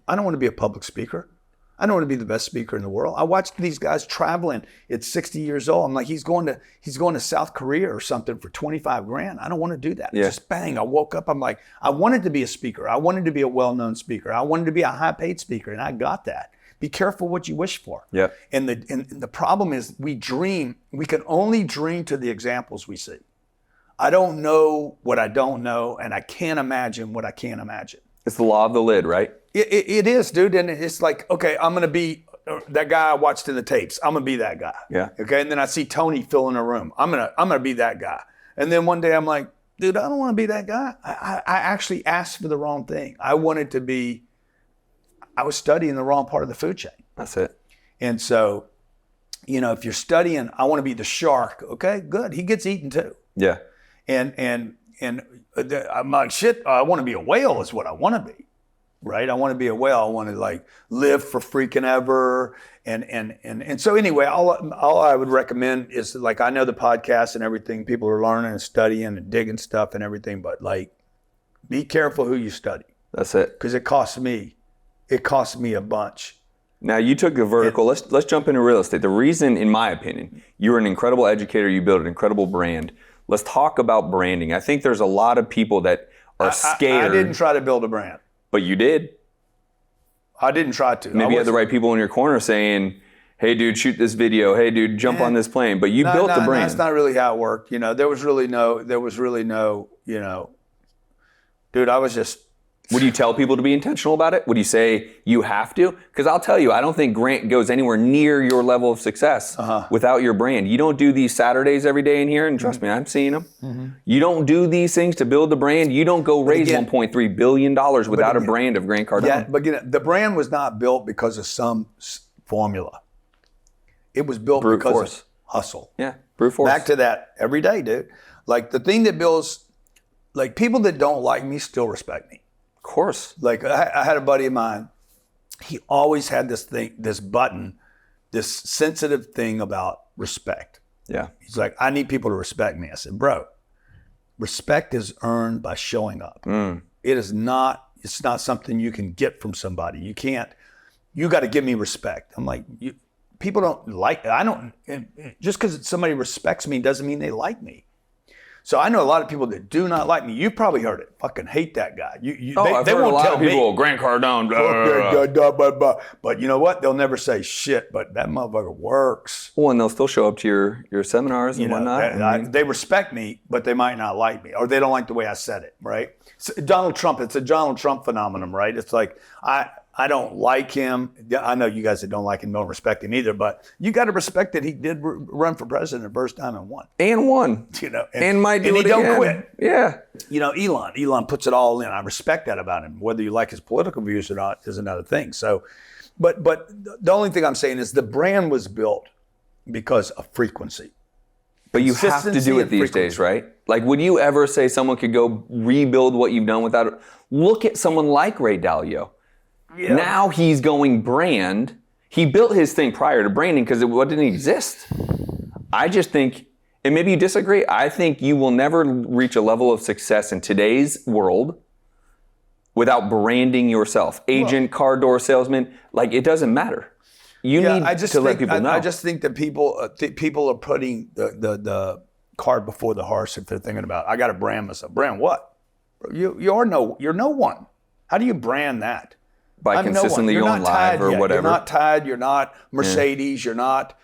I don't want to be a public speaker. I don't want to be the best speaker in the world. I watched these guys traveling at 60 years old. I'm like, he's going to South Korea or something for 25 grand. I don't want to do that. Just bang. I woke up. I'm like, I wanted to be a speaker. I wanted to be a well-known speaker. I wanted to be a high-paid speaker, and I got that. Be careful what you wish for. Yeah. And the problem is we dream. We can only dream to the examples we see. I don't know what I don't know, and I can't imagine what I can't imagine. It's the law of the lid, right? It is, dude. And it's like, okay, I'm going to be that guy I watched in the tapes. I'm going to be that guy. Yeah. Okay. And then I see Tony filling a room. I'm going to be that guy. And then one day I'm like, dude, I don't want to be that guy. I actually asked for the wrong thing. I was studying the wrong part of the food chain. That's it. And so, if you're studying, I want to be the shark. Okay, good. He gets eaten too. Yeah. And I'm like, shit, I want to be a whale is what I want to be. Right? I want to be a whale. I want to like live for freaking ever. And so anyway, all I would recommend is like, I know the podcast and everything, people are learning and studying and digging stuff and everything, but like, be careful who you study. That's it. Because it cost me a bunch. Now you took the vertical. Let's jump into real estate. The reason, in my opinion, you're an incredible educator, you built an incredible brand. Let's talk about branding. I think there's a lot of people that are scared. I didn't try to build a brand. But you did. I didn't try to. Maybe you had the right people in your corner saying, hey, dude, shoot this video. Hey, dude, jump on this plane. But you built the brand. That's not really how it worked. There was really no, dude, I was just. Would you tell people to be intentional about it? Would you say you have to? Because I'll tell you, I don't think Grant goes anywhere near your level of success without your brand. You don't do these Saturdays every day in here, and trust me, I'm seeing them. Mm-hmm. You don't do these things to build the brand. You don't go raise $1.3 billion without a brand of Grant Cardone. Yeah, but the brand was not built because of some formula. It was built because of hustle. Yeah, brute force. Back to that every day, dude. Like the thing that builds, like people that don't like me still respect me. Of course. Like I had a buddy of mine, he always had this button, this sensitive thing about respect. Yeah. He's like, I need people to respect me. I said, bro, respect is earned by showing up. It's not something you can get from somebody. You got to give me respect. I'm like, people don't like, just because somebody respects me doesn't mean they like me. So I know a lot of people that do not like me. You've probably heard it. Fucking hate that guy. I've heard a lot of people, Grant Cardone. But you know what? They'll never say shit, but that motherfucker works. Well, and they'll still show up to your seminars and whatnot. They respect me, but they might not like me. Or they don't like the way I said it, right? So Donald Trump, it's a Donald Trump phenomenon, right? It's like, I don't like him. I know you guys that don't like him don't respect him either, but you got to respect that he did run for president the first time and won. And won. And might do it again. And he don't quit. Yeah. Elon puts it all in. I respect that about him. Whether you like his political views or not is another thing. So, but the only thing I'm saying is the brand was built because of frequency. But you have to do it these days, right? Like, would you ever say someone could go rebuild what you've done without it? Look at someone like Ray Dalio. Yeah. Now he's going brand. He built his thing prior to branding because it didn't exist. I just think, and maybe you disagree, I think you will never reach a level of success in today's world without branding yourself. Agent, car door salesman, like it doesn't matter. You need to let people know. I just think that people are putting the cart before the horse if they're thinking about, I got to brand myself. Brand what? You're no one. How do you brand that? By consistently going live or whatever. You're not Tide, you're not Mercedes, you're not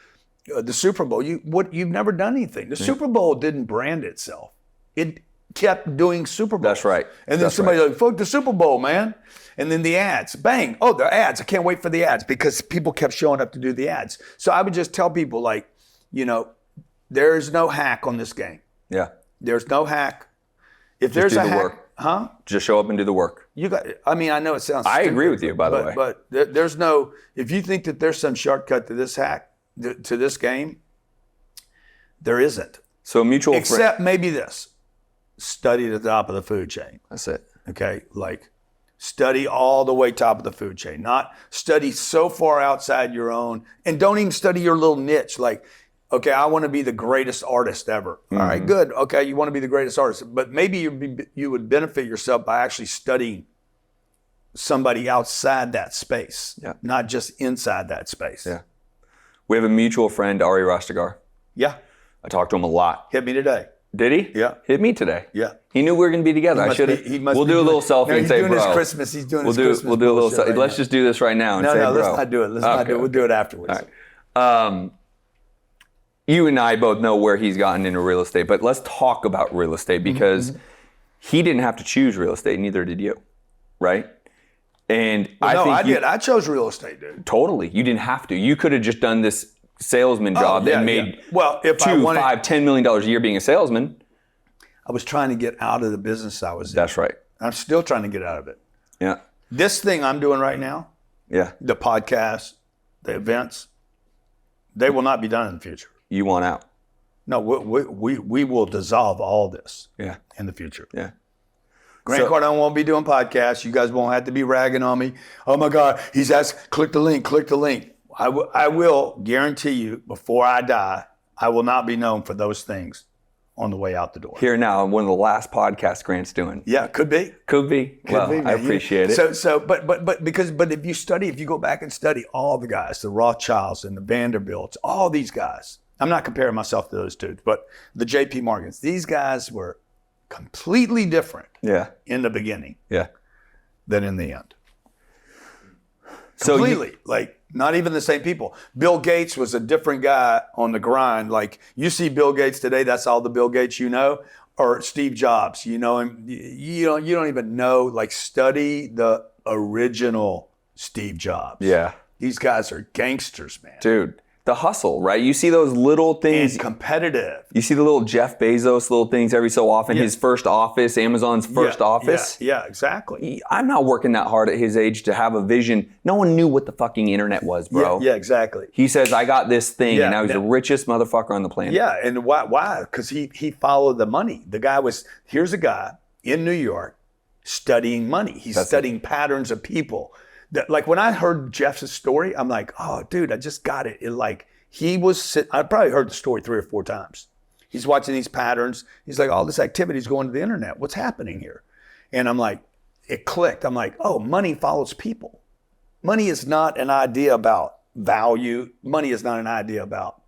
the Super Bowl. You've never done anything. The Super Bowl didn't brand itself. It kept doing Super Bowls. That's right. And then somebody's like, fuck the Super Bowl, man. And then the ads, bang. Oh, the ads. I can't wait for the ads because people kept showing up to do the ads. So I would just tell people like, there's no hack on this game. Yeah. There's no hack. If there's a hack. Work. Just show up and do the work. I know it sounds stupid. I agree with you, by the way. But there's no, if you think that there's some shortcut to this hack, to this game, there isn't. So mutual Except maybe this. study the top of the food chain. That's it. Okay, like study all the way top of the food chain. Not study so far outside your own, and don't even study your little niche. Like, okay, I want to be the greatest artist ever. All right, good. Okay, you want to be the greatest artist, but maybe you would benefit yourself by actually studying somebody outside that space, not just inside that space. Yeah. We have a mutual friend, Ari Rastegar. Yeah. I talked to him a lot. Hit me today. Did he? Yeah. Hit me today. Yeah. He knew we were going to be together. I should have. We'll do a little selfie and say, bro. He's doing his Christmas. He's doing his Christmas. We'll do a little selfie. Right Let's just do this right now and say, bro. No, let's not do it. Let's not do it. We'll do it afterwards. All right. You and I both know where he's gotten into real estate, but let's talk about real estate because he didn't have to choose real estate. Neither did you, right? And I did. I chose real estate, dude. Totally. You didn't have to. You could have just done this salesman job and made if $2, $5, $10 million a year being a salesman. I was trying to get out of the business I was in. That's right. I'm still trying to get out of it. Yeah. This thing I'm doing right now, the podcast, the events, they will not be done in the future. You want out. No, we will dissolve all this in the future. Yeah. Grant Cardone won't be doing podcasts. You guys won't have to be ragging on me. Oh my God, he's asked, click the link. I will guarantee you before I die, I will not be known for those things on the way out the door. Here now, one of the last podcasts Grant's doing. Yeah, could be. Could be, I appreciate it. But if you go back and study all the guys, the Rothschilds and the Vanderbilts, all these guys, I'm not comparing myself to those dudes, but the JP Morgans, these guys were completely different in the beginning than in the end. Completely. Like, not even the same people. Bill Gates was a different guy on the grind. Like, you see Bill Gates today, that's all the Bill Gates you know. Or Steve Jobs, you know him. You don't even know. Like, study the original Steve Jobs. Yeah. These guys are gangsters, man. Dude, the hustle, right? You see those little things. And competitive. You see the little Jeff Bezos little things every so often. His first office, Amazon's first office. Yeah, exactly. I'm not working that hard at his age to have a vision. No one knew what the fucking internet was, bro. Yeah, exactly. He says, I got this thing, and now he's the richest motherfucker on the planet. Yeah, and why? Because he followed the money. The guy here's a guy in New York studying money. He's studying patterns of people. Like, when I heard Jeff's story, I'm like, oh, dude, I just got it. I probably heard the story 3 or 4 times. He's watching these patterns. He's like, all this activity is going to the internet. What's happening here? And I'm like, it clicked. I'm like, oh, money follows people. Money is not an idea about value. Money is not an idea about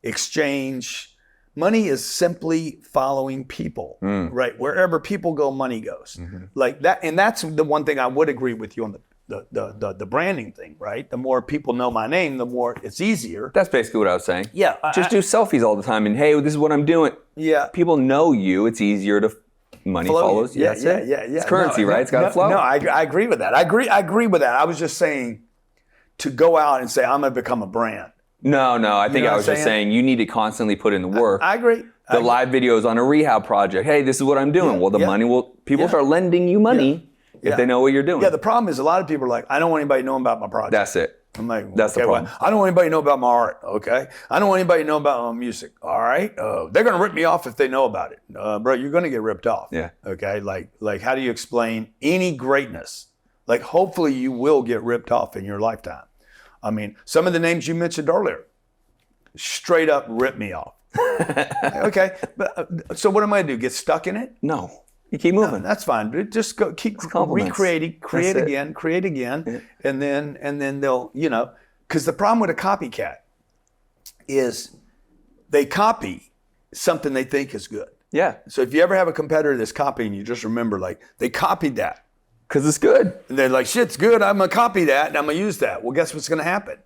exchange. Money is simply following people, right? Wherever people go, money goes. Like that. And that's the one thing I would agree with you on the branding thing, right? The more people know my name, the more it's easier. That's basically what I was saying. Yeah. Just do selfies all the time and, hey, this is what I'm doing. Yeah. People know you. It's easier to money follows. Yeah. It's currency, right? It's got to flow. No, I agree with that. I agree with that. I was just saying to go out and say, I'm going to become a brand. No. I think I was just saying you need to constantly put in the work. I agree. The live videos on a rehab project. Hey, this is what I'm doing. Well, the money people start lending you money. If they know what you're doing. Yeah, the problem is a lot of people are like, I don't want anybody knowing about my project. That's it. I'm like, that's the problem. Well, I don't want anybody to know about my art, okay? I don't want anybody to know about my music, all right? They're going to rip me off if they know about it. Bro, you're going to get ripped off. Yeah. Okay? Like, how do you explain any greatness? Like, hopefully you will get ripped off in your lifetime. I mean, some of the names you mentioned earlier, straight up rip me off. Okay, but so what am I going to do? Get stuck in it? No. You keep moving. No, that's fine, dude. Just go keep recreating, create again, and then they'll, because the problem with a copycat is they copy something they think is good. Yeah. So if you ever have a competitor that's copying, you just remember, like, they copied that. Because it's good. And they're like, shit's good, I'm going to copy that, and I'm going to use that. Well, guess what's going to happen?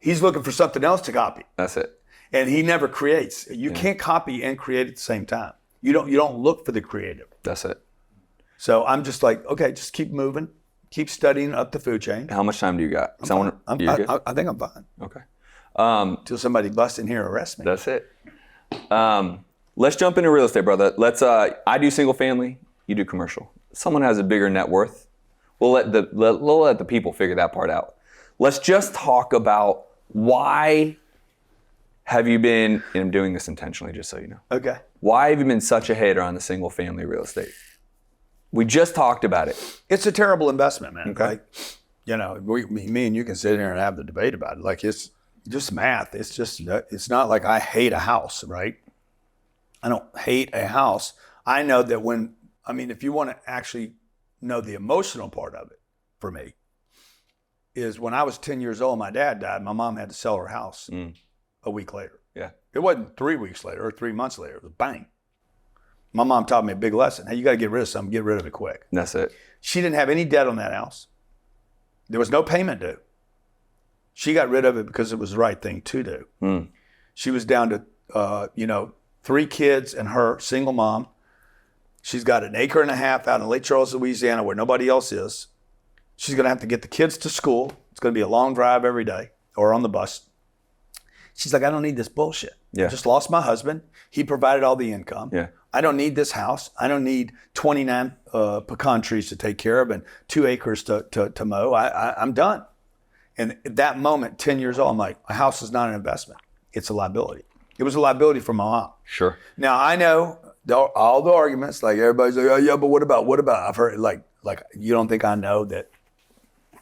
He's looking for something else to copy. That's it. And he never creates. You can't copy and create at the same time. You don't look for the creative. That's it. So I'm just like, okay, just keep moving, keep studying up the food chain. How much time do you got? I think I'm fine. Okay. Till somebody busts in here and arrests me. That's it. Let's jump into real estate, brother. I do single family. You do commercial. Someone has a bigger net worth. We'll let the people figure that part out. Let's just talk about why have you been, and I'm doing this intentionally just so you know. Okay. Why have you been such a hater on the single family real estate? We just talked about it. It's a terrible investment, man. Okay. Like, you know, me and you can sit here and have the debate about it. Like, it's just math. It's not like I hate a house, right? I don't hate a house. I know that if you want to actually know the emotional part of it for me, is when I was 10 years old, my dad died, my mom had to sell her house a week later. Yeah. It wasn't 3 weeks later or 3 months later. It was bang. My mom taught me a big lesson. Hey, you got to get rid of something, get rid of it quick. That's it. She didn't have any debt on that house. There was no payment due. She got rid of it because it was the right thing to do. She was down to, 3 kids and her single mom. She's got an acre and a half out in Lake Charles, Louisiana, where nobody else is. She's going to have to get the kids to school. It's going to be a long drive every day or on the bus. She's like, I don't need this bullshit. Yeah. I just lost my husband. He provided all the income. Yeah. I don't need this house. I don't need 29 pecan trees to take care of and 2 acres to mow. I'm done. And at that moment, 10 years old, I'm like, a house is not an investment. It's a liability. It was a liability for my mom. Sure. Now, I know all the arguments, like everybody's like, oh yeah, but what about? I've heard like you don't think I know that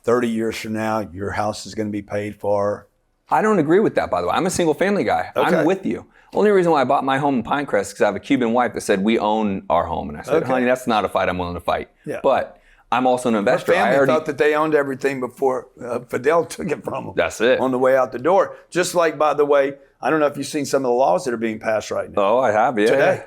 30 years from now, your house is going to be paid for? I don't agree with that, by the way. I'm a single family guy. Okay. I'm with you. Only reason why I bought my home in Pinecrest is because I have a Cuban wife that said we own our home. And I said, honey, that's not a fight I'm willing to fight. Yeah. But I'm also an investor. Her family thought that they owned everything before Fidel took it from them. That's it. On the way out the door. Just like, by the way, I don't know if you've seen some of the laws that are being passed right now. Oh, I have, yeah. Today.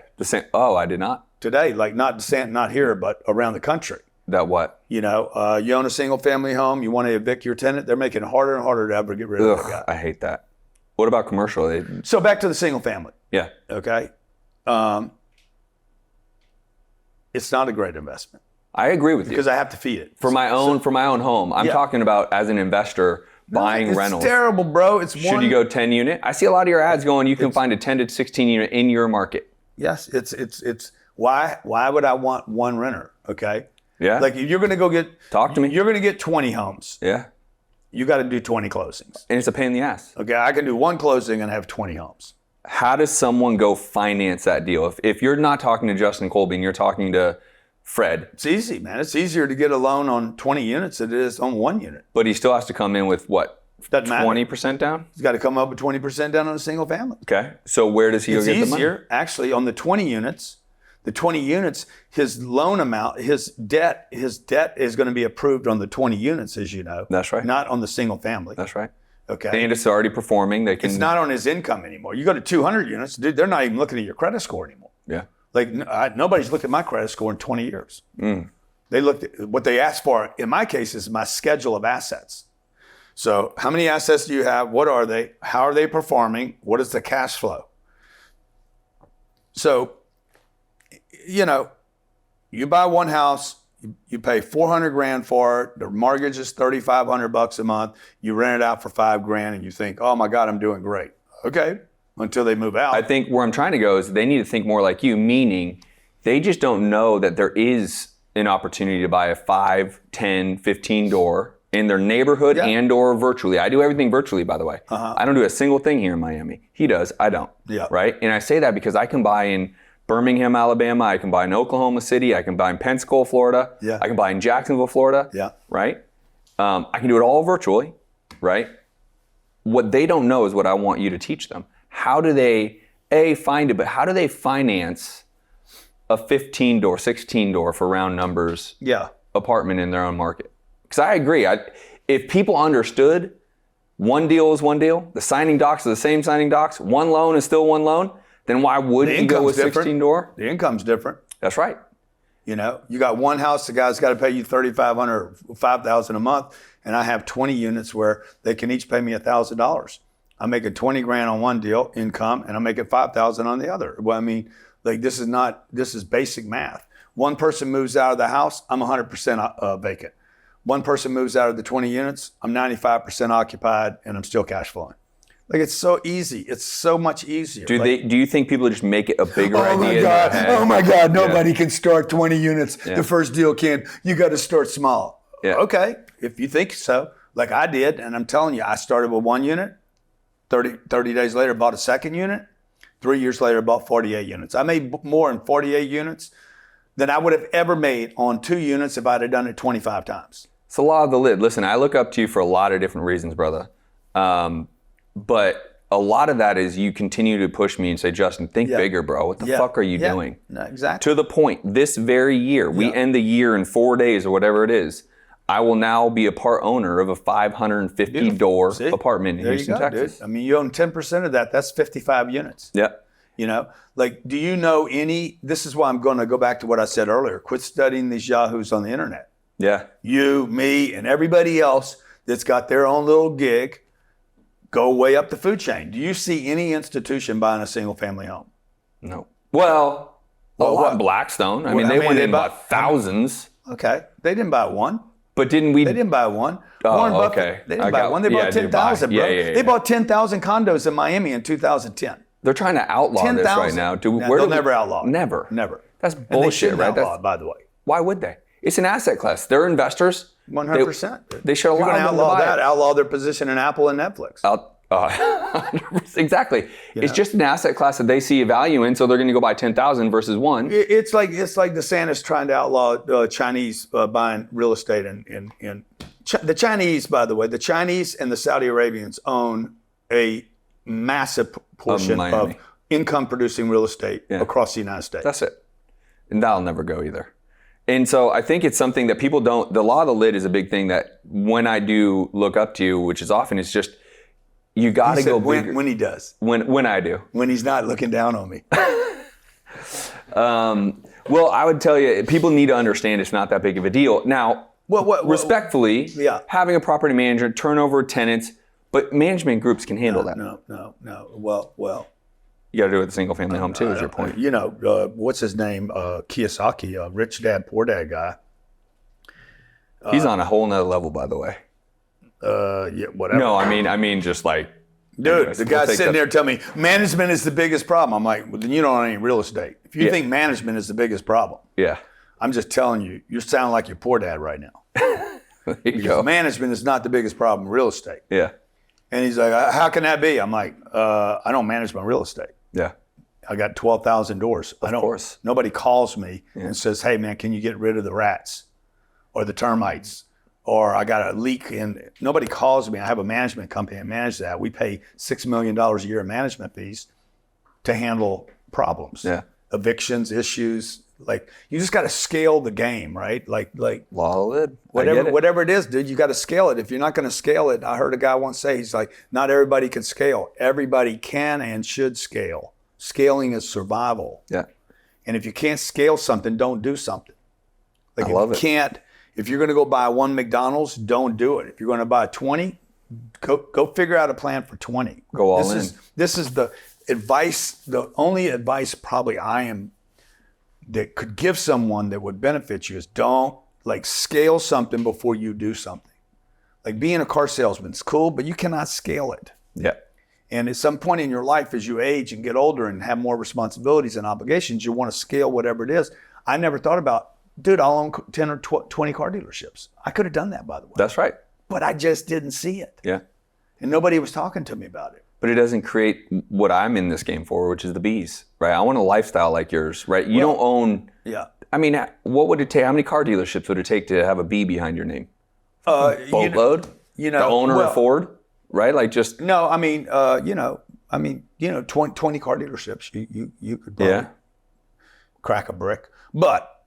I did not. Today, like not here, but around the country. That what? You own a single family home, you want to evict your tenant, they're making it harder and harder to ever get rid of that guy. I hate that. What about commercial? So back to the single family. Yeah. Okay. It's not a great investment. I agree with you. Because I have to feed it. For my own home. I'm talking about as an investor buying rentals. It's terrible, bro. Should you go 10 unit? I see a lot of your ads going, you can find a 10 to 16 unit in your market. Yes. It's why would I want one renter? Okay. Yeah. Like if you're going to go get. Talk to me. You're going to get 20 homes. Yeah. You got to do 20 closings. And it's a pain in the ass. Okay. I can do one closing and have 20 homes. How does someone go finance that deal? If you're not talking to Justin Colby and you're talking to Fred. It's easy, man. It's easier to get a loan on 20 units than it is on 1 unit. But he still has to come in with what? Doesn't matter. 20% down? He's got to come up with 20% down on a single family. Okay. So where does he go get the money? It's easier, actually, on the 20 units. The 20 units, his loan amount, his debt is going to be approved on the 20 units, as you know. That's right. Not on the single family. That's right. Okay. And it's already performing. It's not on his income anymore. You go to 200 units, dude, they're not even looking at your credit score anymore. Yeah. Like nobody's looked at my credit score in 20 years. They looked at what they asked for. In my case, is my schedule of assets. So how many assets do you have? What are they? How are they performing? What is the cash flow? So, you buy one house, you pay $400,000 for it. The mortgage is $3,500 a month. You rent it out for $5,000 and you think, oh my God, I'm doing great. Okay. Until they move out. I think where I'm trying to go is they need to think more like you, meaning they just don't know that there is an opportunity to buy a 5, 10, 15 door in their neighborhood and or virtually. I do everything virtually, by the way. I don't do a single thing here in Miami. He does. I don't. Yeah. Right? And I say that because I can buy in Birmingham, Alabama. I can buy in Oklahoma City. I can buy in Pensacola, Florida. Yeah. I can buy in Jacksonville, Florida. Yeah. Right? I can do it all virtually. Right? What they don't know is what I want you to teach them. How do they, find it, but how do they finance a 15 door, 16 door for round numbers apartment in their own market? Because I agree. If people understood one deal is one deal, the signing docs are the same signing docs, one loan is still one loan, then why wouldn't you go with 16 door? The income's different. That's right. You got one house, the guy's got to pay you $3,500 or $5,000 a month, and I have 20 units where they can each pay me $1,000. I'm making $20,000 on one deal income, and I'm making $5,000 on the other. Well, I mean, like this is basic math. One person moves out of the house, I'm 100% vacant. One person moves out of the 20 units, I'm 95% occupied, and I'm still cash flowing. Like it's so easy. It's so much easier. Do you think people just make it a bigger idea? Oh my God! Nobody can start 20 units. Yeah. The first deal can. You got to start small. Yeah. Okay, if you think so, like I did, and I'm telling you, I started with one unit. 30 days later, bought a second unit. 3 years later, I bought 48 units. I made more in 48 units than I would have ever made on 2 units if I'd have done it 25 times. It's a lot of the lid. Listen, I look up to you for a lot of different reasons, brother. But a lot of that is you continue to push me and say, Justin, think bigger, bro. What the fuck are you doing? No, exactly. To the point, this very year, we end the year in 4 days or whatever it is. I will now be a part owner of a 550-door apartment in Houston, Texas. Dude. I mean, you own 10% of that. That's 55 units. Yeah. You know, like, do you know this is why I'm going to go back to what I said earlier. Quit studying these yahoos on the internet. Yeah. You, me, and everybody else that's got their own little gig, go way up the food chain. Do you see any institution buying a single family home? No. Well, Blackstone. I mean, they went in and bought thousands. Okay. They didn't buy one. But didn't we? They didn't buy one. Warren Buffett, okay. They didn't buy one. They bought 10,000, bro. Yeah. They bought 10,000 condos in Miami in 2010. They're trying to outlaw 10, this right now. They'll never outlaw it. Never. And That's they bullshit, shouldn't right? outlaw it, by the way. Why would they? It's an asset class. They're investors. 100%. They should allow them to outlaw buy that. it. Outlaw their position in Apple and Netflix. 100%. Exactly. It's just an asset class that they see a value in, so they're going to go buy 10,000 versus one. It's like DeSantis trying to outlaw Chinese buying real estate in the Chinese, by the way, the Chinese and the Saudi Arabians own a massive portion of income-producing real estate across the United States. That's it. And that'll never go either. And so I think it's something that people don't, the law of the lid is a big thing that when I do look up to you, which is often, it's just, you got to go bigger. When he does. When I do. When he's not looking down on me. Well, I would tell you, people need to understand it's not that big of a deal. Now, respectfully, having a property manager, turnover, tenants, but management groups can handle that. No. Well. You got to do it with a single family home too, is your point. You know, what's his name? Kiyosaki, Rich Dad, Poor Dad guy. He's on a whole nother level, by the way. Yeah, whatever. No, I mean just like. Dude, anyways, the guy's sitting there telling me, management is the biggest problem. I'm like, well, then you don't own any real estate. If you think management is the biggest problem. Yeah. I'm just telling you, you're sounding like your poor dad right now. There you go. Management is not the biggest problem, real estate. Yeah. And he's like, how can that be? I'm like, I don't manage my real estate. Yeah. I got 12,000 doors. Of course. Nobody calls me and says, hey, man, can you get rid of the rats or the termites? Or I got a leak in. Nobody calls me. I have a management company that manages that. We pay $6 million a year in management fees to handle problems. Yeah. Evictions, issues. Like, you just got to scale the game, right? Like law of the lid. Whatever it is, dude, you got to scale it. If you're not going to scale it, I heard a guy once say, he's like, not everybody can scale. Everybody can and should scale. Scaling is survival. Yeah. And if you can't scale something, don't do something. Like, I love it. If you're going to go buy one McDonald's, don't do it. If you're going to buy 20, go figure out a plan for 20. Go all in. This is the advice, the only advice probably that could give someone that would benefit you is don't scale something before you do something. Like being a car salesman is cool, but you cannot scale it. Yeah. And at some point in your life, as you age and get older and have more responsibilities and obligations, you want to scale whatever it is. I never thought about, dude, I'll own 10 or 20 car dealerships. I could have done that, by the way. That's right. But I just didn't see it. Yeah. And nobody was talking to me about it. But it doesn't create what I'm in this game for, which is the bees, right? I want a lifestyle like yours, right? You don't own. Yeah. I mean, what would it take? How many car dealerships would it take to have a bee behind your name? Boatload? The owner of Ford, right? Like just. No, I mean, 20 car dealerships. You could probably crack a brick. But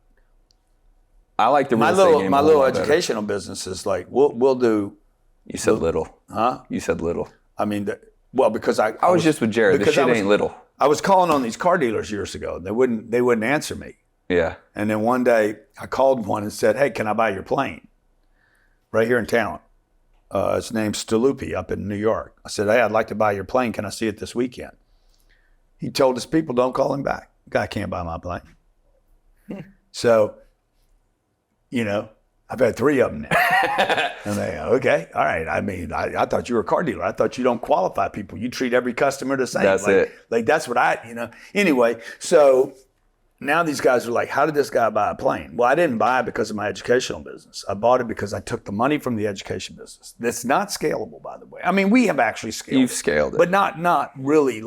I like the real estate game. My little educational business is like, we'll do. You said little. Huh? You said little. I mean, because I was just with Jared. The shit ain't little. I was calling on these car dealers years ago. They wouldn't answer me. Yeah. And then one day I called one and said, hey, can I buy your plane? Right here in town. His name's Staluppi up in New York. I said, hey, I'd like to buy your plane. Can I see it this weekend? He told his people, don't call him back. Guy can't buy my plane. So, I've had 3 of them now. And they go, okay, all right. I mean, I thought you were a car dealer. I thought you don't qualify people. You treat every customer the same. That's it. Like, that's what Anyway, so now these guys are like, how did this guy buy a plane? Well, I didn't buy it because of my educational business. I bought it because I took the money from the education business. That's not scalable, by the way. I mean, we have actually scaled it. You've scaled it. But not really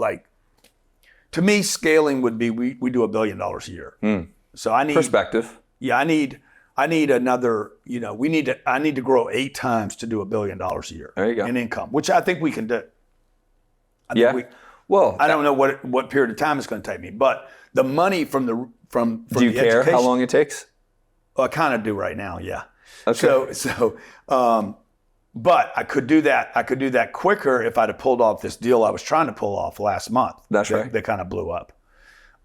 to to me, scaling would be we do $1 billion a year. So I need perspective. Yeah, I need another. I need to grow 8 times to do $1 billion a year. There you go. In income, which I think we can do. Well, I don't know what period of time it's going to take me, but the money from do the you care education, how long it takes? Well, I kind of do right now. Yeah. Okay. But I could do that. I could do that quicker if I'd have pulled off this deal I was trying to pull off last month. That's right. That kind of blew up.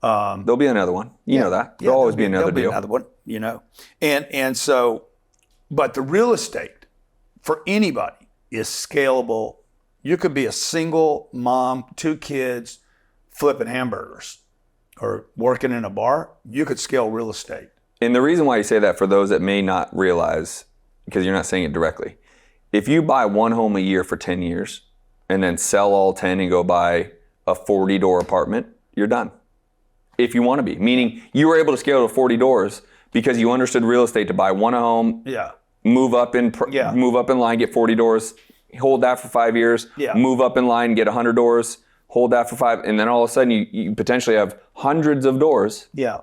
There'll be another one. You know that. There'll always be another deal. Another one. And so, but the real estate for anybody is scalable. You could be a single mom, 2 kids, flipping hamburgers, or working in a bar. You could scale real estate. And the reason why you say that, for those that may not realize, because you're not saying it directly, if you buy 1 home a year for 10 years and then sell all 10 and go buy a 40-door apartment, you're done. If you want to be, meaning you were able to scale to 40 doors because you understood real estate to buy 1 home, move up in line, get 40 doors, hold that for 5 years, move up in line, get 100 doors, hold that for 5, and then all of a sudden you potentially have hundreds of doors. Yeah.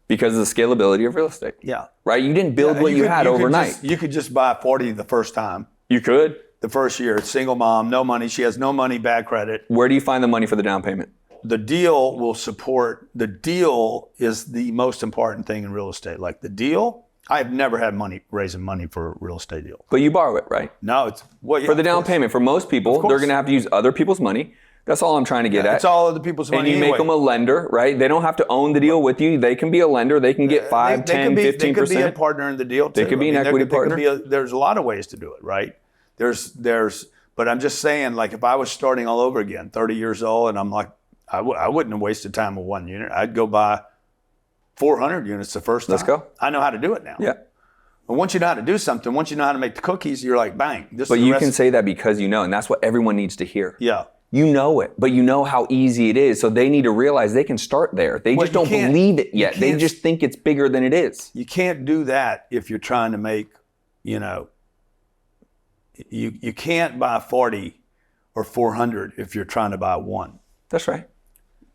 Because of the scalability of real estate. Yeah. Right? You didn't build what you had overnight. You could just buy 40 the first time. You could. The first year, single mom, no money. She has no money, bad credit. Where do you find the money for the down payment? The deal will support. The deal is the most important thing in real estate. Like the deal, I've never had raising money for a real estate deal. But you borrow it, right? No, it's for the down payment. For most people, they're going to have to use other people's money. That's all I'm trying to get at. It's all other people's money. And you make them a lender, right? They don't have to own the deal with you. They can be a lender. They can get 5, 10, 15%. They could be a partner in the deal too. They could be an equity partner. There's a lot of ways to do it, right? But I'm just saying, like, if I was starting all over again, 30 years old, and I'm like, I wouldn't have wasted time with 1 unit. I'd go buy 400 units the first time. Let's go. I know how to do it now. Yeah. But once you know how to do something, once you know how to make the cookies, you're like, bang. But you can say that because you know, and that's what everyone needs to hear. Yeah. You know it, but you know how easy it is. So they need to realize they can start there. They just don't believe it yet. They just think it's bigger than it is. You can't do that if you're trying to make, you can't buy 40 or 400 if you're trying to buy 1. That's right.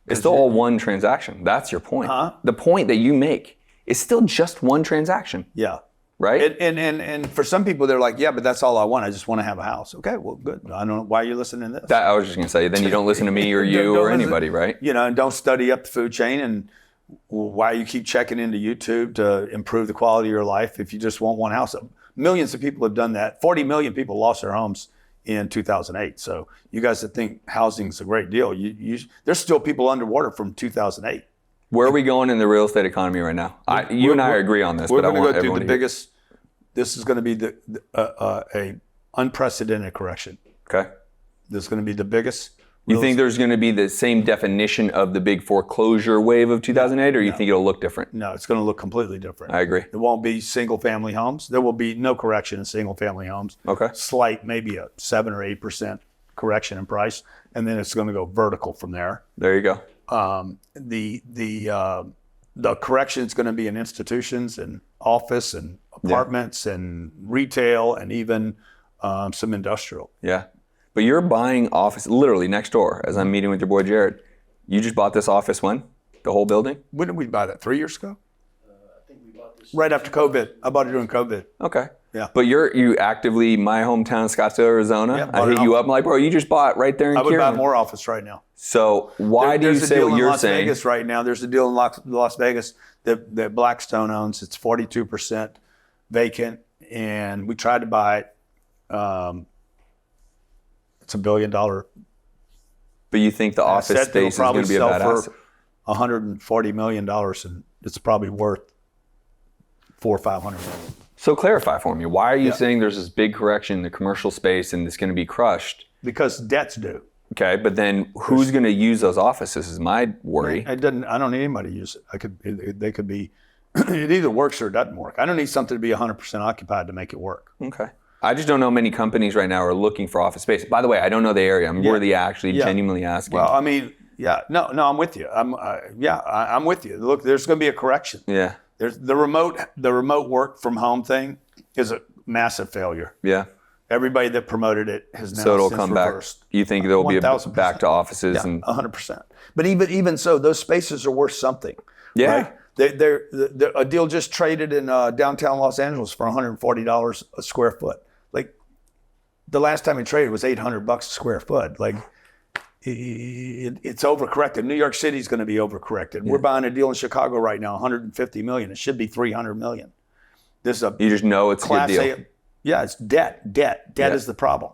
It's still all one transaction. That's your point. The point that you make is still just one transaction. Yeah. Right? And for some people, they're like, yeah, but that's all I want. I just want to have a house. Okay, well, good. I don't know why you're listening to this. I was just going to say, then you don't listen to me or you or anybody, right? And don't study up the food chain, and why you keep checking into YouTube to improve the quality of your life if you just want one house. Millions of people have done that. 40 million people lost their homes in 2008. So you guys that think housing is a great deal, there's still people underwater from 2008. Where are we going in the real estate economy right now? You and I agree on this, but I want everyone to go through the biggest. This is going to be a unprecedented correction. Okay. This is going to be the biggest. You think there's going to be the same definition of the big foreclosure wave of 2008, or you think it'll look different? No, it's going to look completely different. I agree. It won't be single-family homes. There will be no correction in single-family homes. Okay. Slight, maybe a 7 or 8% correction in price, and then it's going to go vertical from there. There you go. The correction is going to be in institutions and office and apartments and retail and even some industrial. Yeah. But you're buying office literally next door as I'm meeting with your boy Jared. You just bought this office when? The whole building? When did we buy that? 3 years ago? I think we bought this right after COVID. I bought it during COVID. Okay. Yeah. But you actively, my hometown, Scottsdale, Arizona. Yeah, I hit you up. I'm like, bro, you just bought right there in Kieran. I would buy more office right now. So why do you say what you're saying? There's a deal in Las Vegas right now. There's a deal in Las Vegas that Blackstone owns. It's 42% vacant, and we tried to buy it. It's $1 billion. But you think the office space is going to be a bad asset? $140 million, and it's probably worth $400 or $500 million. So clarify for me. Why are you saying there's this big correction in the commercial space and it's going to be crushed? Because debt's due. Okay, but then who's going to use those offices is my worry. I don't need anybody to use it. They could be, it either works or it doesn't work. I don't need something to be 100% occupied to make it work. Okay. I just don't know many companies right now are looking for office space. By the way, I don't know the area. I'm really actually genuinely asking. Well, I mean, no, I'm with you. I'm with you. Look, there's going to be a correction. Yeah. There's the remote work from home thing is a massive failure. Yeah. Everybody that promoted it has now So it'll since come reversed. back. You think there'll be 1,000%. back to offices Yeah, and 100%. But even so, those spaces are worth something. Yeah. Right? A deal just traded in downtown Los Angeles for $140 a square foot. Like the last time it traded was $800 a square foot. Like it's overcorrected. New York City is going to be overcorrected. We're buying a deal in Chicago right now, $150 million. It should be $300 million. This is a you just know it's a good Class deal. A. Yeah, it's debt. Debt is the problem.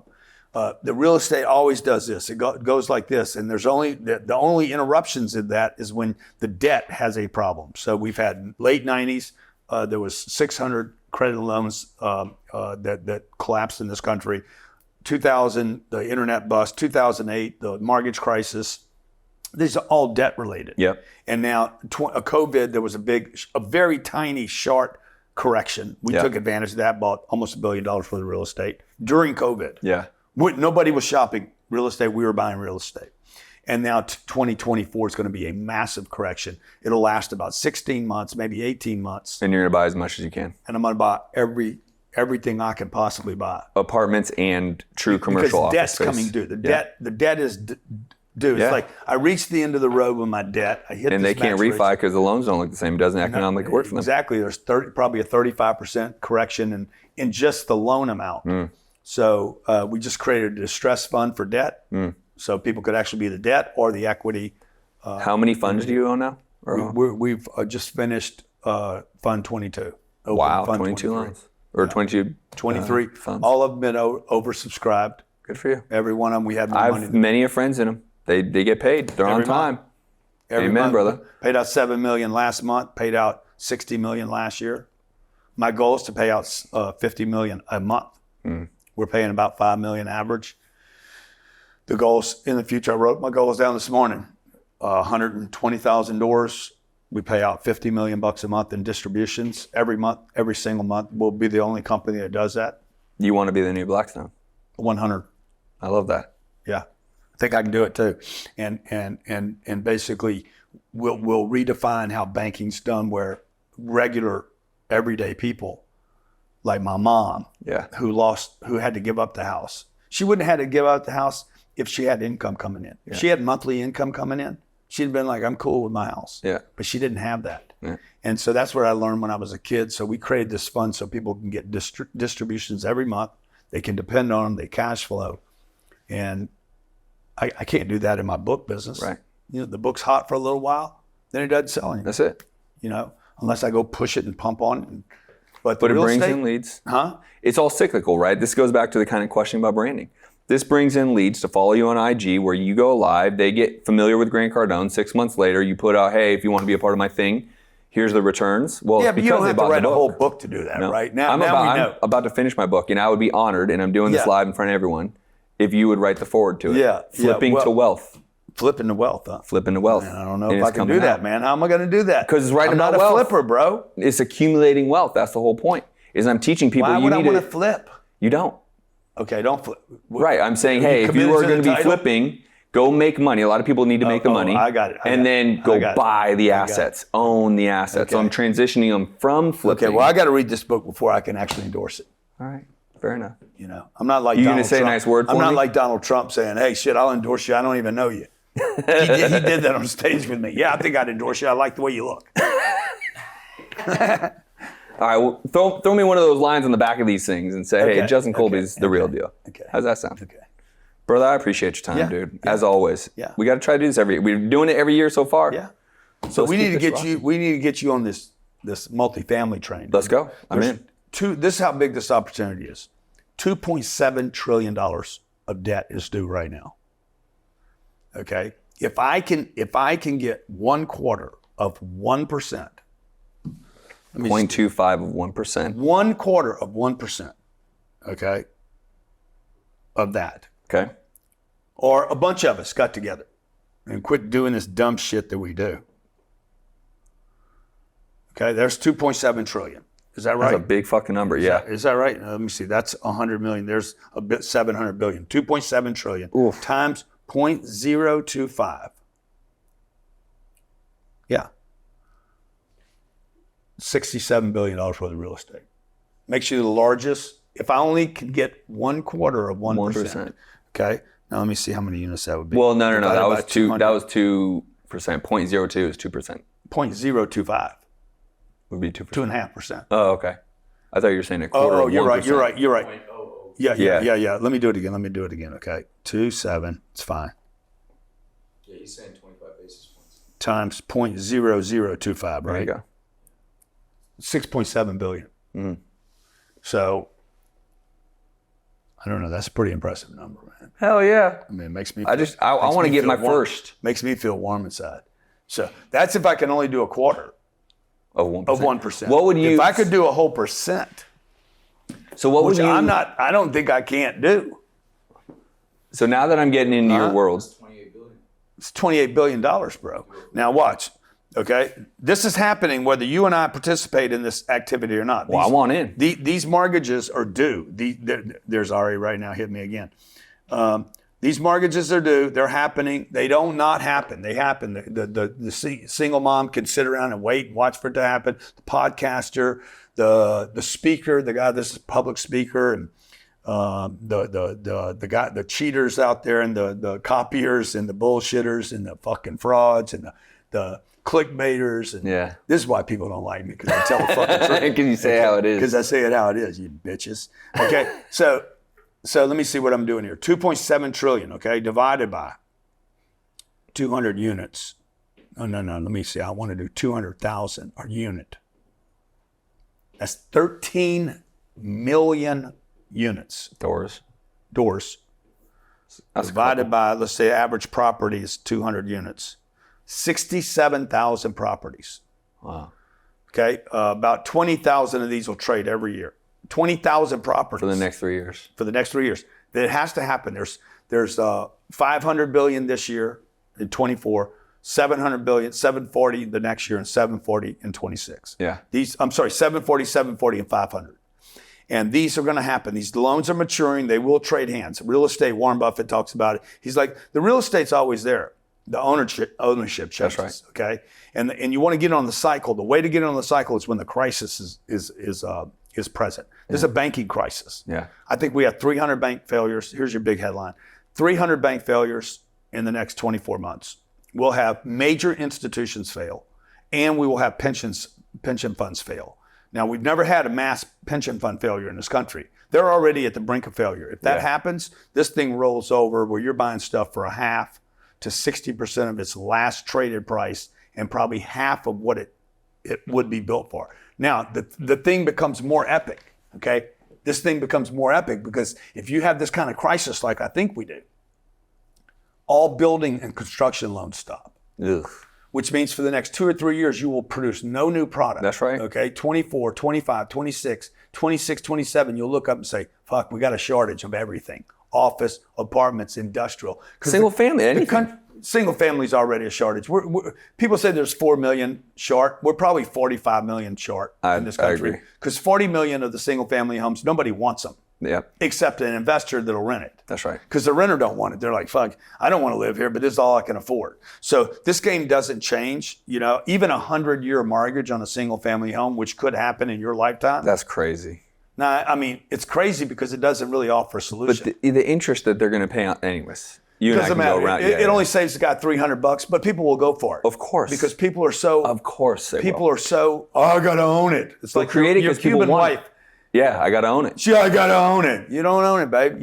The real estate always does this. It goes like this, and there's only the only interruptions in that is when the debt has a problem. So we've had late 90s. There was 600 credit loans that collapsed in this country. 2000, the internet bust. 2008, the mortgage crisis. These are all debt related. Yep. And now COVID, there was a very tiny, short correction. We took advantage of that, bought almost $1 billion worth of real estate during COVID. Yeah. Nobody was shopping real estate. We were buying real estate. And now 2024 is going to be a massive correction. It'll last about 16 months, maybe 18 months. And you're going to buy as much as you can. And I'm going to buy everything I can possibly buy. Apartments and true commercial office debt's space. coming due. The debt is due. It's like I reached the end of the road with my debt. I hit And they can't refi because the loans don't look the same. It doesn't economically work for them. Exactly. There's probably a 35% correction in just the loan amount. So we just created a distress fund for debt, so people could actually be the debt or the equity. How many funds do you own now? We've just finished Fund 22. Wow, Fund 22 loans. Or 22 23 funds. All of them been oversubscribed. Good for you. Every one of them, we had more I money. have many of friends in them. They get paid. They're on time. Every Amen, month. brother. Paid out $7 million last month. Paid out $60 million last year. My goal is to pay out $50 million a month. We're paying about $5 million average. The goals in the future, I wrote my goals down this morning. 120,000 doors. We pay out $50 million a month in distributions every month, every single month. We'll be the only company that does that. You want to be the new Blackstone. 100. I love that. Yeah, I think I can do it too. And basically, we'll redefine how banking's done, where regular, everyday people, like my mom, who had to give up the house. She wouldn't have had to give up the house if she had income coming in. If she had monthly income coming in, she'd been like, I'm cool with my house. Yeah. But she didn't have that. Yeah. And so that's what I learned when I was a kid. So we created this fund so people can get distributions every month. They can depend on them. They cash flow. And I can't do that in my book business. Right. You know, the book's hot for a little while, then it doesn't sell anything. That's it. You know, unless I go push it and pump on it. But it brings in leads. It's all cyclical, right? This goes back to the kind of question about branding. This brings in leads to follow you on IG, where you go live. They get familiar with Grant Cardone. 6 months later, you put out, hey, if you want to be a part of my thing, here's the returns. Well, yeah, but you don't have to write a book. whole book to do that, right? I'm about to finish my book, and I would be honored, and I'm doing this live in front of everyone, if you would write the forward to it. Flipping to wealth. Flipping to wealth, huh? Flipping to wealth. Man, I don't know if I can do that, man. How am I going to do that? Because it's writing I'm about not wealth. a flipper, bro. It's accumulating wealth. That's the whole point. Is I'm teaching people. Why would I want to flip? You don't. Okay, don't flip. Right. I'm saying, hey, if you are going to be flipping, go make money. A lot of people need to make the money. I got it. And then go buy the assets, own the assets. So I'm transitioning them from flipping. Okay, well, I got to read this book before I can actually endorse it. All right. Fair enough. You know, I'm not like you Donald going to say Trump. a nice word for me? I'm not like Donald Trump saying, hey, shit, I'll endorse you. I don't even know you. He did that on stage with me. Yeah, I think I'd endorse you. I like the way you look. All right, well, throw me one of those lines on the back of these things and say, hey, Justin Colby's the real deal. Okay. How's that sound? Okay. Brother, I appreciate your time, dude. As always. Yeah. We got to try to do this we're doing it every year so far. Yeah. So we need to get you on this multifamily train. Let's go. I'm in. This is how big this opportunity is. $2.7 trillion of debt is due right now. Okay? If I can get 1/4 of 1%. 0.25 of 1%. 1/4 of 1%. Okay? Of that. Okay. Or a bunch of us got together and quit doing this dumb shit that we do. Okay, there's 2.7 trillion. Is that right? That's a big fucking number, yeah. Is that right? Let me see. That's 100 million. There's a bit 700 billion. 2.7 trillion times 0.025. Yeah. $67 billion worth of real estate. Makes you the largest if I only could get 1/4 of 1%. Okay. Now let me see how many units that would be. Well, no. That was 2%. 0.02 is 2%. 0.025 would be 2%. 2.5%. Oh, okay. I thought you were saying a quarter of 1%. You're right. Yeah. Let me do it again. Okay. 2.7. It's fine. Yeah, he's saying 25 basis points. Times 0.0025, right? There you go. 6.7 billion. Mm-hmm. So, I don't know. That's a pretty impressive number, man. Hell yeah. I mean, it makes me. I want to get my first. Makes me feel warm inside. So that's if I can only do a quarter of 1%. of 1%. What would you? If I could do a whole percent. So what would which you? I don't think I can't do. So now that I'm getting into your world, It's 28 billion. It's $28 billion, bro. Now watch. Okay, this is happening whether you and I participate in this activity or not. I want in. These mortgages are due. There's Ari right now, hit me again. These mortgages are due. They're happening. They don't not happen. They happen. The single mom can sit around and wait and watch for it to happen. The podcaster, the speaker, the guy that's a public speaker, and the guy, the cheaters out there, and the copiers, and the bullshitters, and the fucking frauds, and the clickbaiters, and this is why people don't like me, because I tell the fucking truth. Because you say how it is. Because I say it how it is, you bitches. Okay, so let me see what I'm doing here. 2.7 trillion, okay, divided by 200 units. No, let me see. I want to do 200,000 a unit. That's 13 million units. Doors. That's divided by, let's say, average property is 200 units. 67,000 properties. Wow. Okay, about 20,000 of these will trade every year. 20,000 properties For the next 3 years. For the next 3 years. It has to happen. There's 500 billion this year in 24, 700 billion, 740 the next year, and 740 in 26. Yeah. 740, and 500. And these are going to happen. These loans are maturing. They will trade hands. Real estate, Warren Buffett talks about it. He's like, the real estate's always there. The ownership changes. That's right. Okay, and you want to get on the cycle. The way to get on the cycle is when the crisis is present. There's a banking crisis. Yeah. I think we have 300 bank failures. Here's your big headline: 300 bank failures in the next 24 months. We'll have major institutions fail, and we will have pension funds fail. Now, we've never had a mass pension fund failure in this country. They're already at the brink of failure. If that happens, this thing rolls over where you're buying stuff for a half to 60% of its last traded price, and probably half of what it would be built for. Now, the thing becomes more epic, okay? This thing becomes more epic because if you have this kind of crisis like I think we do, all building and construction loans stop. Ugh. Which means for the next 2 or 3 years, you will produce no new product. That's right. Okay, 24, 25, 26, 27, you'll look up and say, fuck, we got a shortage of everything. Office, apartments, industrial. Single family, anything. Single family is already a shortage. People say there's 4 million short. We're probably 45 million short in this country. Because 40 million of the single family homes, nobody wants them. Yep. Except an investor that'll rent it. That's right. Because the renter don't want it. They're like, fuck, I don't want to live here, but this is all I can afford. So this game doesn't change. You know, even a 100-year mortgage on a single family home, which could happen in your lifetime. That's crazy. Now, I mean, it's crazy because it doesn't really offer a solution. But the interest that they're going to pay out anyways. You and I can go around. It only saves the guy $300, but people will go for it. Of course. Because people are so. Of course they people will. are so, I got to own it. It's like creating your Cuban wife. Yeah, I got to own it. Yeah, I got to own it. You don't own it, babe.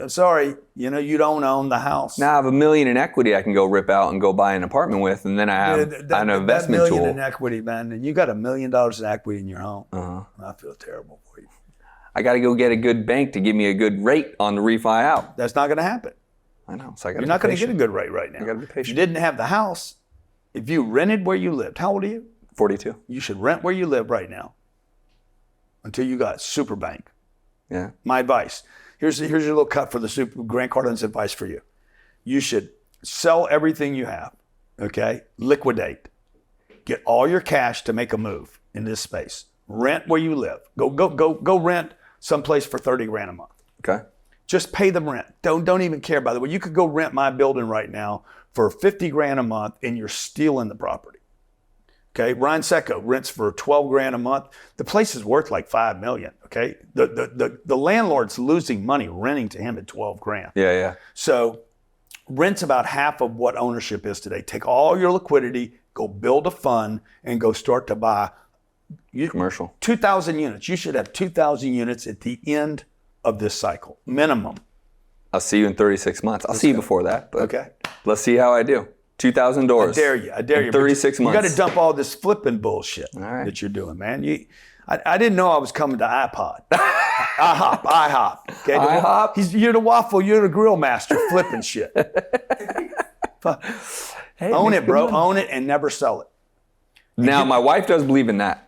I'm sorry. You know, you don't own the house. Now I have $1 million in equity I can go rip out and go buy an apartment with, and then I have an investment $1 tool. million in equity, man. And you got $1 million in equity in your home. I feel terrible for you. I got to go get a good bank to give me a good rate on the refi out. That's not going to happen. I know. So I got. You're not going to get a good rate right now. You got to be patient. If you didn't have the house, if you rented where you lived, how old are you? 42. You should rent where you live right now until you got super bank. Yeah. My advice. Here's your little cut for the Grant Cardone's advice for you. You should sell everything you have. Okay. Liquidate. Get all your cash to make a move in this space. Rent where you live. Go rent someplace for $30,000 a month. Okay. Just pay them rent. Don't even care. By the way, you could go rent my building right now for $50,000 a month, and you're stealing the property. Okay, Ryan Secco rents for $12,000 a month. The place is worth like $5 million. Okay, the landlord's losing money renting to him at $12,000. Yeah. So rent's about half of what ownership is today. Take all your liquidity, go build a fund, and go start to buy Commercial. 2,000 units. You should have 2,000 units at the end of this cycle, minimum. I'll see you in 36 months. I'll see you before that. But Okay. let's see how I do. 2,000 doors. I dare you. In 36 months. You got to dump all this flipping bullshit right. that you're doing, man. I didn't know I was coming to iPod. IHOP. Okay? IHOP? You're the waffle, you're the grill master, flipping shit. Hey, Own it, bro. Own it and never sell it. Now, my wife does believe in that.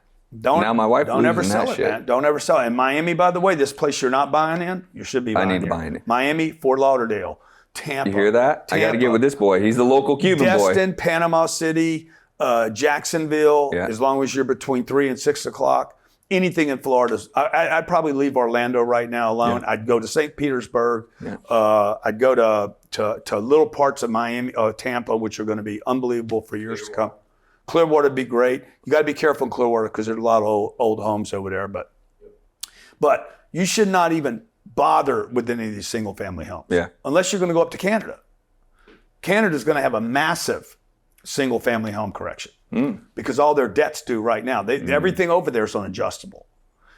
Don't ever sell it, shit. man. Don't ever sell it. In Miami, by the way, this place you're not buying in, you should be buying in. I need to buy in it. Miami, Fort Lauderdale, Tampa. You hear that? I got to get with this boy. He's the local Cuban boy. Destin, Panama City, Jacksonville, as long as you're between 3 and 6 o'clock. Anything in Florida. I'd probably leave Orlando right now alone. Yeah. I'd go to St. Petersburg. Yeah. I'd go to little parts of Miami, Tampa, which are going to be unbelievable for years to come. Clearwater would be great. You got to be careful in Clearwater because there's a lot of old homes over there. But you should not even bother with any of these single family homes. Yeah. Unless you're going to go up to Canada. Canada's going to have a massive single family home correction because all their debt's due right now. Everything over there is unadjustable.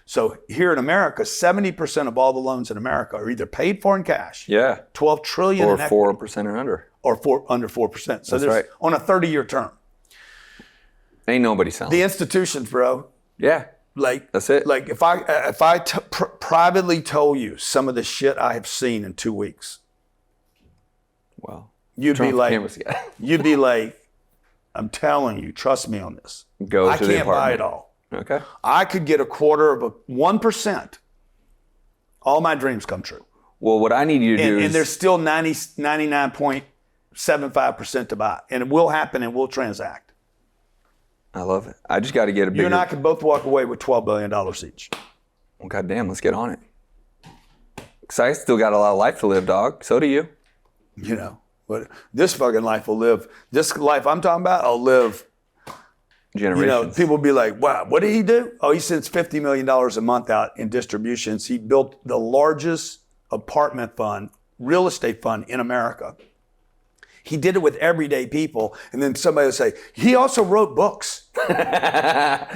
So here in America, 70% of all the loans in America are either paid for in cash. Yeah. $12 trillion or in equity. 4% or under. Or under 4%. So that's right. On a 30-year term. Ain't nobody selling. The institutions, bro. Yeah. Like that's it. Like if I privately told you some of the shit I have seen in 2 weeks, well, you'd be like, I'm telling you, trust me on this. Go to the apartment. I can't buy it all. Okay. I could get 1%. All my dreams come true. Well, what I need you to do is, and there's still 99.75% to buy, and it will happen, and we'll transact. I love it. I just got to get a bigger... You and I could both walk away with $12 billion each. Well, goddamn, let's get on it. Because I still got a lot of life to live, dog. So do you. You know, but this fucking life will live. This life I'm talking about, I'll live. Generations. You know, people will be like, wow, what did he do? Oh, he sends $50 million a month out in distributions. He built the largest apartment fund, real estate fund in America. He did it with everyday people, and then somebody will say, he also wrote books. How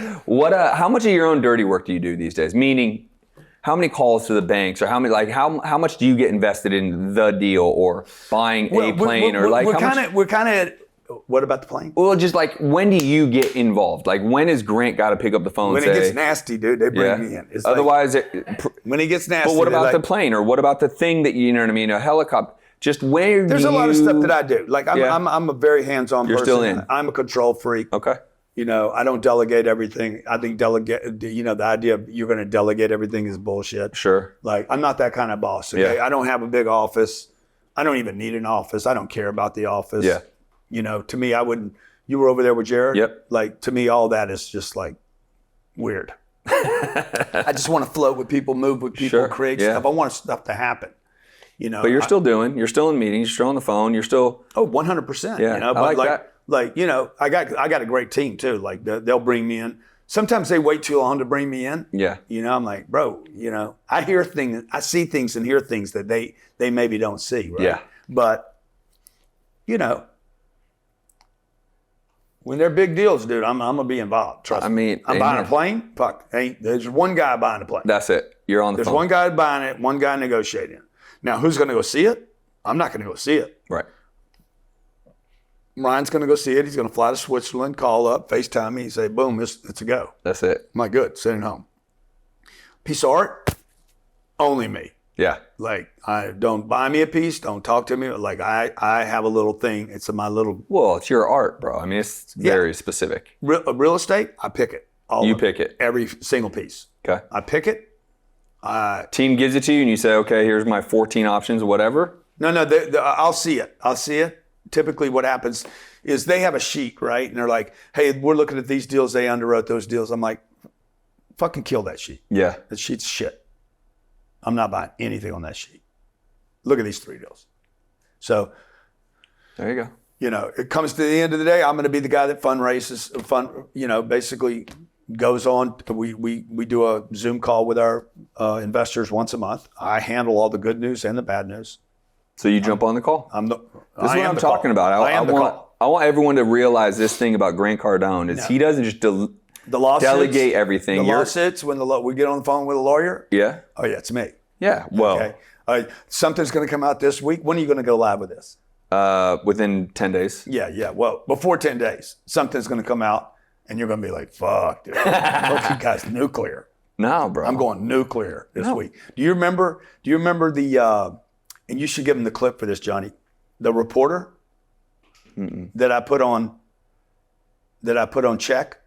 much of your own dirty work do you do these days? Meaning, how many calls to the banks, or how much do you get invested in the deal, or buying a plane, What about the plane? Well, just like, when do you get involved? Like, when has Grant got to pick up the phone and say... When it gets nasty, dude, they bring me in. It's otherwise, when it gets nasty. But what about the plane, or what about the thing that you know what I mean, a helicopter? Just where there's a lot of stuff that I do. Like I'm a very hands-on person. You're still in. I'm a control freak. Okay. You know, I don't delegate everything. I think the idea of you're going to delegate everything is bullshit. Sure. Like, I'm not that kind of boss. Okay. Yeah. I don't have a big office. I don't even need an office. I don't care about the office. Yeah. You know, to me, I wouldn't. You were over there with Jared. Yep. Like, to me, all that is just like weird. I just want to float with people, move with people, create stuff. I want stuff to happen. You know, but you're still in meetings, you're still on the phone, you're still... Oh, 100%. Yeah, you know, but that. Like, you know, I got a great team too. Like, they'll bring me in. Sometimes they wait too long to bring me in. Yeah. You know, I'm like, bro, you know, I see things and hear things that they maybe don't see, right? Yeah. But, you know, when they're big deals, dude, I'm going to be involved. Trust me. I'm buying a plane. Fuck. There's one guy buying a plane. That's it. You're on the phone. There's one guy buying it, one guy negotiating. Now, who's going to go see it? I'm not going to go see it. Right. Ryan's going to go see it. He's going to fly to Switzerland, call up, FaceTime me, say, boom, it's a go. That's it. I'm like, good, sitting home. Piece of art, only me. Yeah. Like, I don't buy me a piece, don't talk to me. Like, I have a little thing. It's my little... Well, it's your art, bro. I mean, it's very specific. Real estate, I pick it. You pick it. Every single piece. Okay. I pick it. Team gives it to you and you say, okay, here's my 14 options, whatever? No, I'll see it. Typically what happens is they have a sheet, right? And they're like, hey, we're looking at these deals. They underwrote those deals. I'm like, fucking kill that sheet. Yeah. That sheet's shit. I'm not buying anything on that sheet. Look at these 3 deals. So there you go. it comes to the end of the day, I'm going to be the guy that fundraises, basically goes on. We do a Zoom call with our investors once a month. I handle all the good news and the bad news. So you jump on the call? This is what I'm talking about. I want everyone to realize this thing about Grant Cardone is he doesn't just delegate everything. The lawsuits, when we get on the phone with a lawyer. Yeah. Oh yeah, it's me. Yeah. Well. Okay. Something's going to come out this week. When are you going to go live with this? Within 10 days. Yeah. Well, before 10 days, something's going to come out, and you're going to be like, "Fuck, dude, fuck you guys, nuclear." No, bro. I'm going nuclear this week. Do you remember the? And you should give him the clip for this, Johnny. The reporter that I put on check.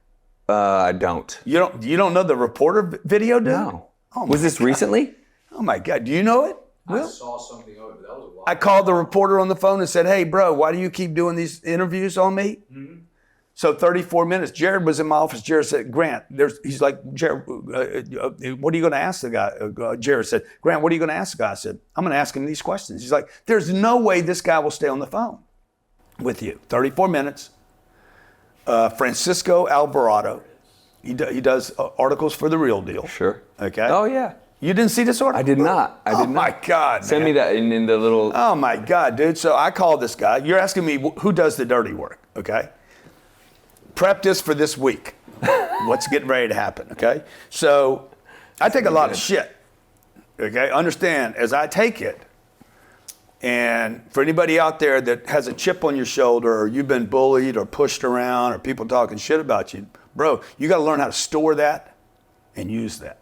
I don't. You don't know the reporter video, dude? No. Was this recently? Oh my God. Do you know it? I saw something of it, but that was a while. I called the reporter on the phone and said, "Hey, bro, why do you keep doing these interviews on me?" Mm-hmm. So 34 minutes. Jared was in my office. Jared said, "Grant, he's like, Jared, what are you going to ask the guy?" Jared said, "Grant, what are you going to ask the guy?" I said, "I'm going to ask him these questions." He's like, "There's no way this guy will stay on the phone with you." 34 minutes. Francisco Alvarado. He does articles for The Real Deal. Sure. Okay. Oh, yeah. You didn't see this article? I did not. Oh my God, Send me that in the little... Oh my God, dude. So I called this guy. You're asking me who does the dirty work, okay? Prep this for this week. What's getting ready to happen, okay? So I take a lot of shit, okay? Understand, as I take it, and for anybody out there that has a chip on your shoulder, or you've been bullied or pushed around, or people talking shit about you, bro, you got to learn how to store that and use that,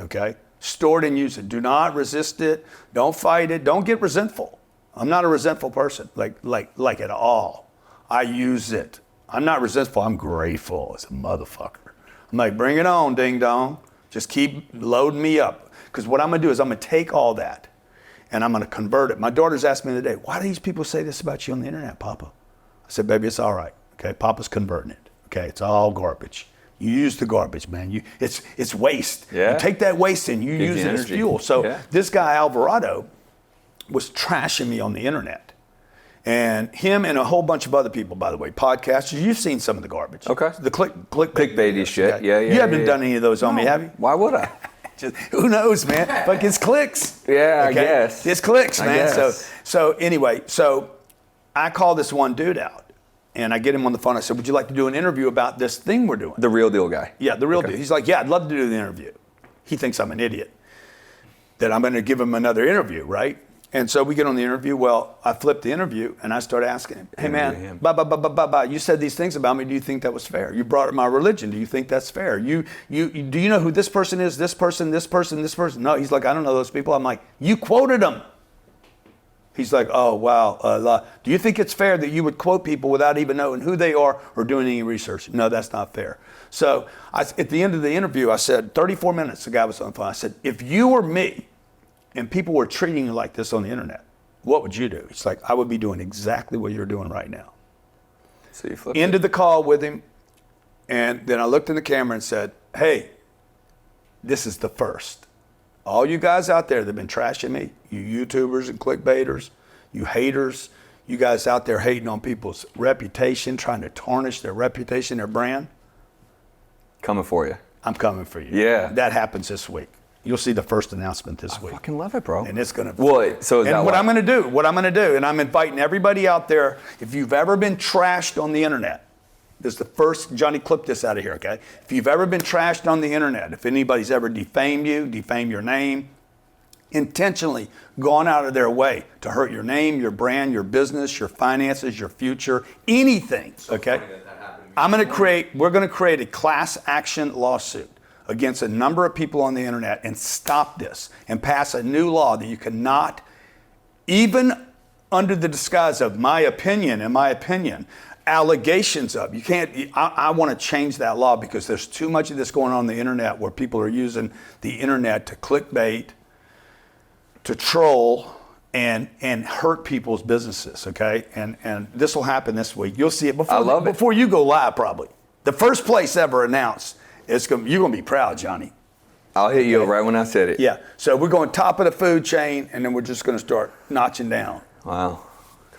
okay? Store it and use it. Do not resist it. Don't fight it. Don't get resentful. I'm not a resentful person, like at all. I use it. I'm not resentful. I'm grateful as a motherfucker. I'm like, bring it on, ding dong. Just keep loading me up. Because what I'm going to do is I'm going to take all that and I'm going to convert it. My daughter's asked me the other day, why do these people say this about you on the internet, Papa? I said, baby, it's all right. Okay, Papa's converting it. Okay, it's all garbage. You use the garbage, man. It's waste. Yeah. You take that waste and you use it as fuel. So this guy, Alvarado, was trashing me on the internet. And him and a whole bunch of other people, by the way, podcasters, you've seen some of the garbage. Okay. The clickbaity shit. Okay. You haven't done any of those on me, have you? Why would I? Just, who knows, man? But it's clicks. Yeah, okay? I guess. It's clicks, man. Guess. So anyway, I call this one dude out. And I get him on the phone. I said, would you like to do an interview about this thing we're doing? The Real Deal guy. Yeah, the Real Deal. He's like, yeah, I'd love to do the interview. He thinks I'm an idiot. That I'm going to give him another interview, right? And so we get on the interview. Well, I flip the interview and I start asking him, hey man, you said these things about me. Do you think that was fair? You brought up my religion. Do you think that's fair? Do you know who this person is? This person, this person, this person? No, he's like, I don't know those people. I'm like, you quoted them. He's like, oh, wow. Do you think it's fair that you would quote people without even knowing who they are or doing any research? No, that's not fair. So at the end of the interview, I said, 34 minutes, the guy was on the phone. I said, if you were me and people were treating you like this on the internet, what would you do? He's like, I would be doing exactly what you're doing right now. So you flipped Ended the call with him. And then I looked in the camera and said, hey, this is the first. All you guys out there that have been trashing me, you YouTubers and clickbaiters, you haters, you guys out there hating on people's reputation, trying to tarnish their reputation, their brand. Coming for you. I'm coming for you. Yeah. That happens this week. You'll see the first announcement this week. I fucking love it, bro. And it's going to... Well, so is that what I'm going to do, and I'm inviting everybody out there, if you've ever been trashed on the internet, this is the first, Johnny, clip this out of here, okay? If you've ever been trashed on the internet, if anybody's ever defamed you, defamed your name, intentionally gone out of their way to hurt your name, your brand, your business, your finances, your future, anything, okay? We're going to create a class action lawsuit against a number of people on the internet and stop this and pass a new law that you cannot, even under the disguise of my opinion, allegations of. You can't, I want to change that law because there's too much of this going on the internet where people are using the internet to clickbait, to troll, and hurt people's businesses, okay? And this will happen this week. You'll see it before you go live probably. The first place ever announced, you're going to be proud, Johnny. I'll hit you right when I said it. Yeah, so we're going top of the food chain and then we're just going to start notching down. Wow.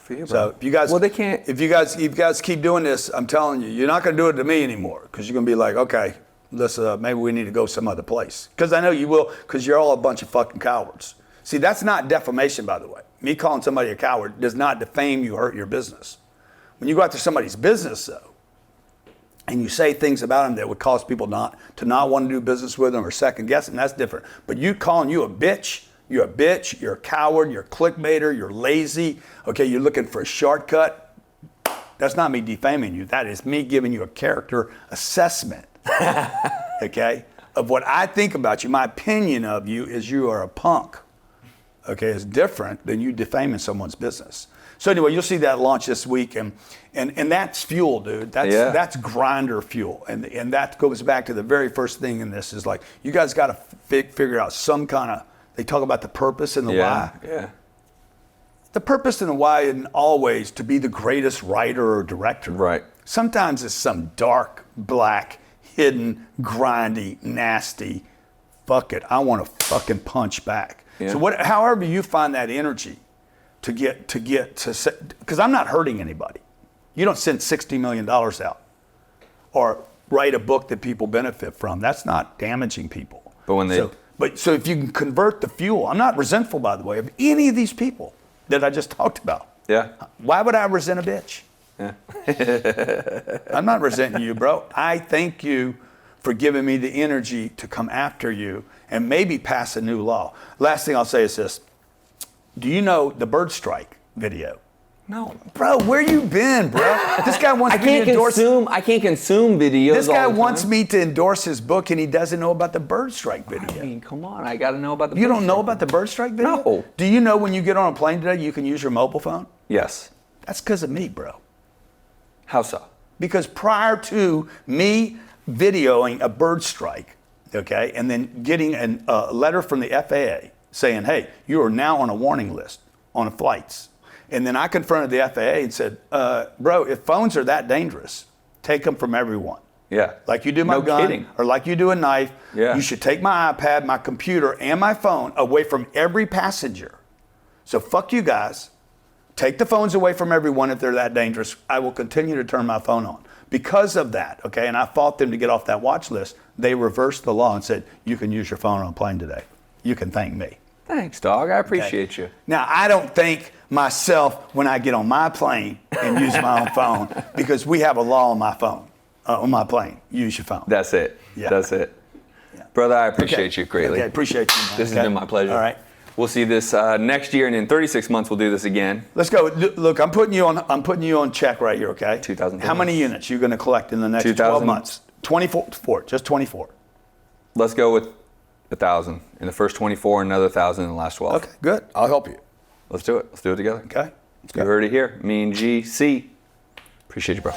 for you, bro. So if you guys, well, they can't. If you guys keep doing this, I'm telling you, you're not going to do it to me anymore because you're going to be like, okay, let's maybe we need to go some other place. Because I know you will, because you're all a bunch of fucking cowards. See, that's not defamation, by the way. Me calling somebody a coward does not defame you, hurt your business. When you go after somebody's business, though, and you say things about them that would cause people not want to do business with them or second guess them, that's different. But you calling you a bitch, you're a coward, you're a clickbaiter, you're lazy, okay, you're looking for a shortcut. That's not me defaming you. That is me giving you a character assessment, okay, of what I think about you. My opinion of you is you are a punk, okay? It's different than you defaming someone's business. So anyway, you'll see that launch this week, and that's fuel, dude. That's grinder fuel, and that goes back to the very first thing in this is like you guys got to figure out some kind of. They talk about the purpose and the why. Yeah. The purpose and the why isn't always to be the greatest writer or director. Right. Sometimes it's some dark, black, hidden, grindy, nasty. Fuck it, I want to fucking punch back. Yeah. So however you find that energy. To get to because I'm not hurting anybody. You don't send $60 million out or write a book that people benefit from. That's not damaging people. But when they, so if you can convert the fuel, I'm not resentful, by the way, of any of these people that I just talked about. Yeah. Why would I resent a bitch? Yeah. I'm not resenting you, bro. I thank you for giving me the energy to come after you and maybe pass a new law. Last thing I'll say is this. Do you know the bird strike video? No. Bro, where you been, bro? This guy wants me to endorse. I can't consume videos. This guy all the wants time. me to endorse his book, and he doesn't know about the bird strike video. I mean, come on, I got to know about the. You don't know about the bird strike video? No. Do you know when you get on a plane today, you can use your mobile phone? Yes. That's because of me, bro. How so? Because prior to me videoing a bird strike, okay, and then getting a letter from the FAA saying, hey, you are now on a warning list on flights. And then I confronted the FAA and said, bro, if phones are that dangerous, take them from everyone. Yeah. Like you do my gun, kidding. or like you do a knife. Yeah. You should take my iPad, my computer, and my phone away from every passenger. So fuck you guys. Take the phones away from everyone if they're that dangerous. I will continue to turn my phone on. Because of that, okay, and I fought them to get off that watch list, they reversed the law and said, you can use your phone on a plane today. You can thank me. Thanks, dog. I appreciate you. Now, I don't thank myself when I get on my plane and use my own phone because we have a law on my phone, on my plane. Use your phone. That's it. Yeah. That's it. Yeah. Brother, I appreciate you greatly. Okay, appreciate you, man. This has been my pleasure. All right. We'll see this next year, and in 36 months, we'll do this again. Let's go. Look, I'm putting you on check right here, okay? 2,000. How many units are you going to collect in the next 12 months? 24, just 24. Let's go with 1,000 in the first 24, another 1,000 in the last 12. Okay, good. I'll help you. Let's do it. Let's do it together. Okay. Let's go. You heard it here. Me and GC. Appreciate you, bro.